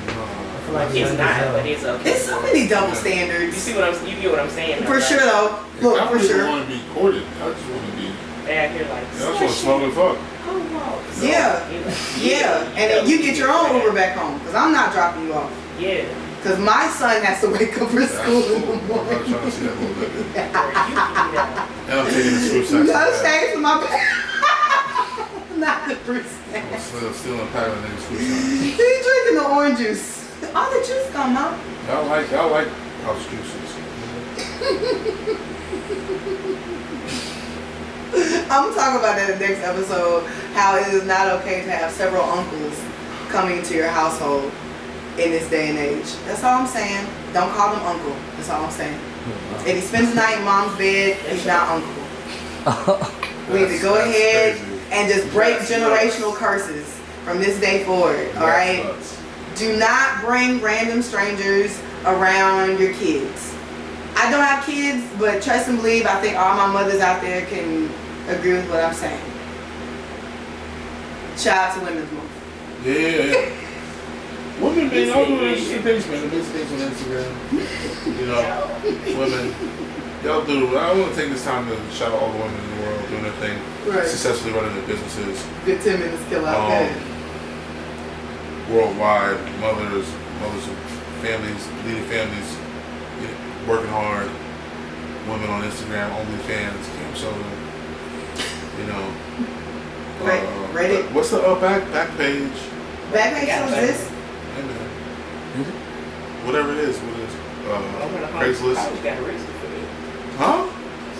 Speaker 5: I feel like
Speaker 6: It's not, but it's okay.
Speaker 1: It's so many double
Speaker 6: You
Speaker 1: standards.
Speaker 6: see what you get what I'm saying?
Speaker 1: For sure though. Look,
Speaker 4: I
Speaker 1: for
Speaker 4: don't even
Speaker 1: sure.
Speaker 4: want to be courted. I just want to be.
Speaker 6: They out here like.
Speaker 4: I just want to smoke and fuck.
Speaker 6: Oh wow.
Speaker 1: Yeah. Yeah. And then you get your own Uber back home. Because I'm not dropping you off.
Speaker 6: Yeah.
Speaker 1: Because my son has to wake up for
Speaker 4: That's
Speaker 1: school in the
Speaker 4: cool. I'm
Speaker 1: morning.
Speaker 4: not trying to see that little nigga.
Speaker 6: Or you can do that.
Speaker 4: And I'm taking the fruit snacks.
Speaker 1: No
Speaker 4: back.
Speaker 1: shade for my not the fruit
Speaker 4: I'm
Speaker 1: snacks.
Speaker 4: still in pack of niggas fruit snacks.
Speaker 1: He drinking the orange juice. All the juice come out.
Speaker 4: Y'all like house juices.
Speaker 1: I'm talking about that in the next episode. How it is not okay to have several uncles coming into your household in this day and age. That's all I'm saying. Don't call them uncle. That's all I'm saying. If he spends the night in mom's bed, he's not uncle. We need to go
Speaker 4: That's
Speaker 1: ahead
Speaker 4: crazy.
Speaker 1: and just break
Speaker 4: That's
Speaker 1: generational
Speaker 4: nuts.
Speaker 1: curses from this day forward. All right.
Speaker 4: Nuts.
Speaker 1: Do not bring random strangers around your kids. I don't have kids, but trust and believe, I think all my mothers out there can agree with what I'm saying. Shout out to Women's Month.
Speaker 4: Yeah. Women, man, y'all doing interesting things, man. Amazing things on Instagram. You know, women, y'all do. I want to take this time to shout out all the women in the world doing their thing,
Speaker 1: Right.
Speaker 4: successfully running their businesses.
Speaker 1: Good 10 minutes kill out good.
Speaker 4: Worldwide, mothers of families, leading families, you know, working hard. Women on Instagram, OnlyFans, Camp Soda. You know.
Speaker 1: Reddit.
Speaker 4: What's the back page?
Speaker 1: Back page still exists?
Speaker 4: Hey, man. Whatever it is, what is Craigslist?
Speaker 6: I was got arrested for that.
Speaker 4: Huh?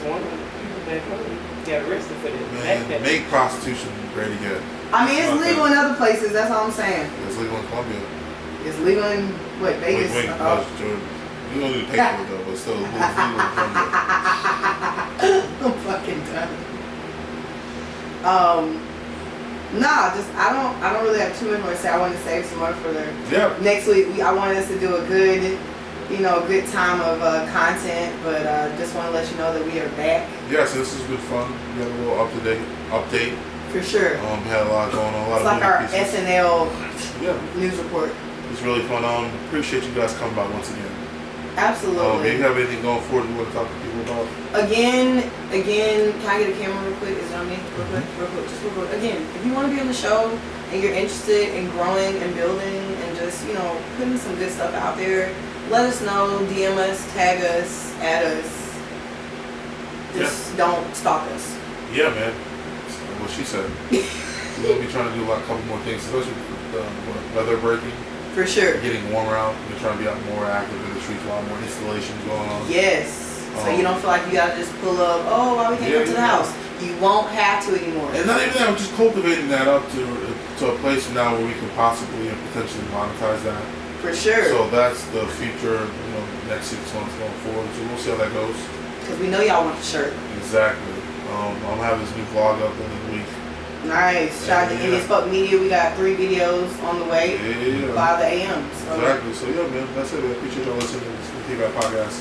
Speaker 6: So one of the people back home got arrested for that.
Speaker 4: Man, make prostitution great again.
Speaker 1: I mean, it's legal in other places. That's all I'm saying.
Speaker 4: It's legal in Colombia.
Speaker 1: It's legal in, what, Vegas?
Speaker 4: Wink, wink, nudge, Jordan. You don't need to pay for it though, but still, it's legal in Colombia.
Speaker 1: I'm fucking done. Nah, just I don't really have too much more to say. I wanted to save some more for the
Speaker 4: Yeah.
Speaker 1: next week. I wanted us to do a good, good time of content, but just want to let you know that we are back
Speaker 4: Yeah, so this has been fun. We got a little update.
Speaker 1: for sure.
Speaker 4: We had a lot going on, a lot
Speaker 1: It's
Speaker 4: of
Speaker 1: like our
Speaker 4: moving pieces.
Speaker 1: SNL
Speaker 4: Yeah,
Speaker 1: news report.
Speaker 4: it's really fun. Appreciate you guys coming by once again. If
Speaker 1: Absolutely.
Speaker 4: you have anything going forward you want to talk to people about?
Speaker 1: Again, can I get a camera real quick? Is it on me? Real quick, just real quick. Again, if you want to be on the show and you're interested in growing and building and just, putting some good stuff out there, let us know, DM us, tag us, add us. Just don't stalk us.
Speaker 4: Yeah, man. That's what she said. We're going to be trying to do a couple more things, especially with weather breaking.
Speaker 1: For sure.
Speaker 4: Getting warmer out. We're trying to be out more active in the streets, a lot more installations going on.
Speaker 1: Yes. So you don't feel like you gotta just pull up, oh, why we can't go to the house? You won't have to anymore.
Speaker 4: And not even that, I'm just cultivating that up to a place now where we can possibly and potentially monetize that.
Speaker 1: For sure.
Speaker 4: So that's the future, next 6 months going forward. So we'll see how that goes.
Speaker 1: Because we know y'all want the shirt.
Speaker 4: Exactly. I'm having this new vlog up in the week.
Speaker 1: Nice. Shout out to Indies Fuck Media. We got 3 videos on the way
Speaker 4: Yeah.
Speaker 1: by the AM. So
Speaker 4: Exactly. So yeah, man, that's it. Man. Appreciate y'all listening to the KickBack podcast.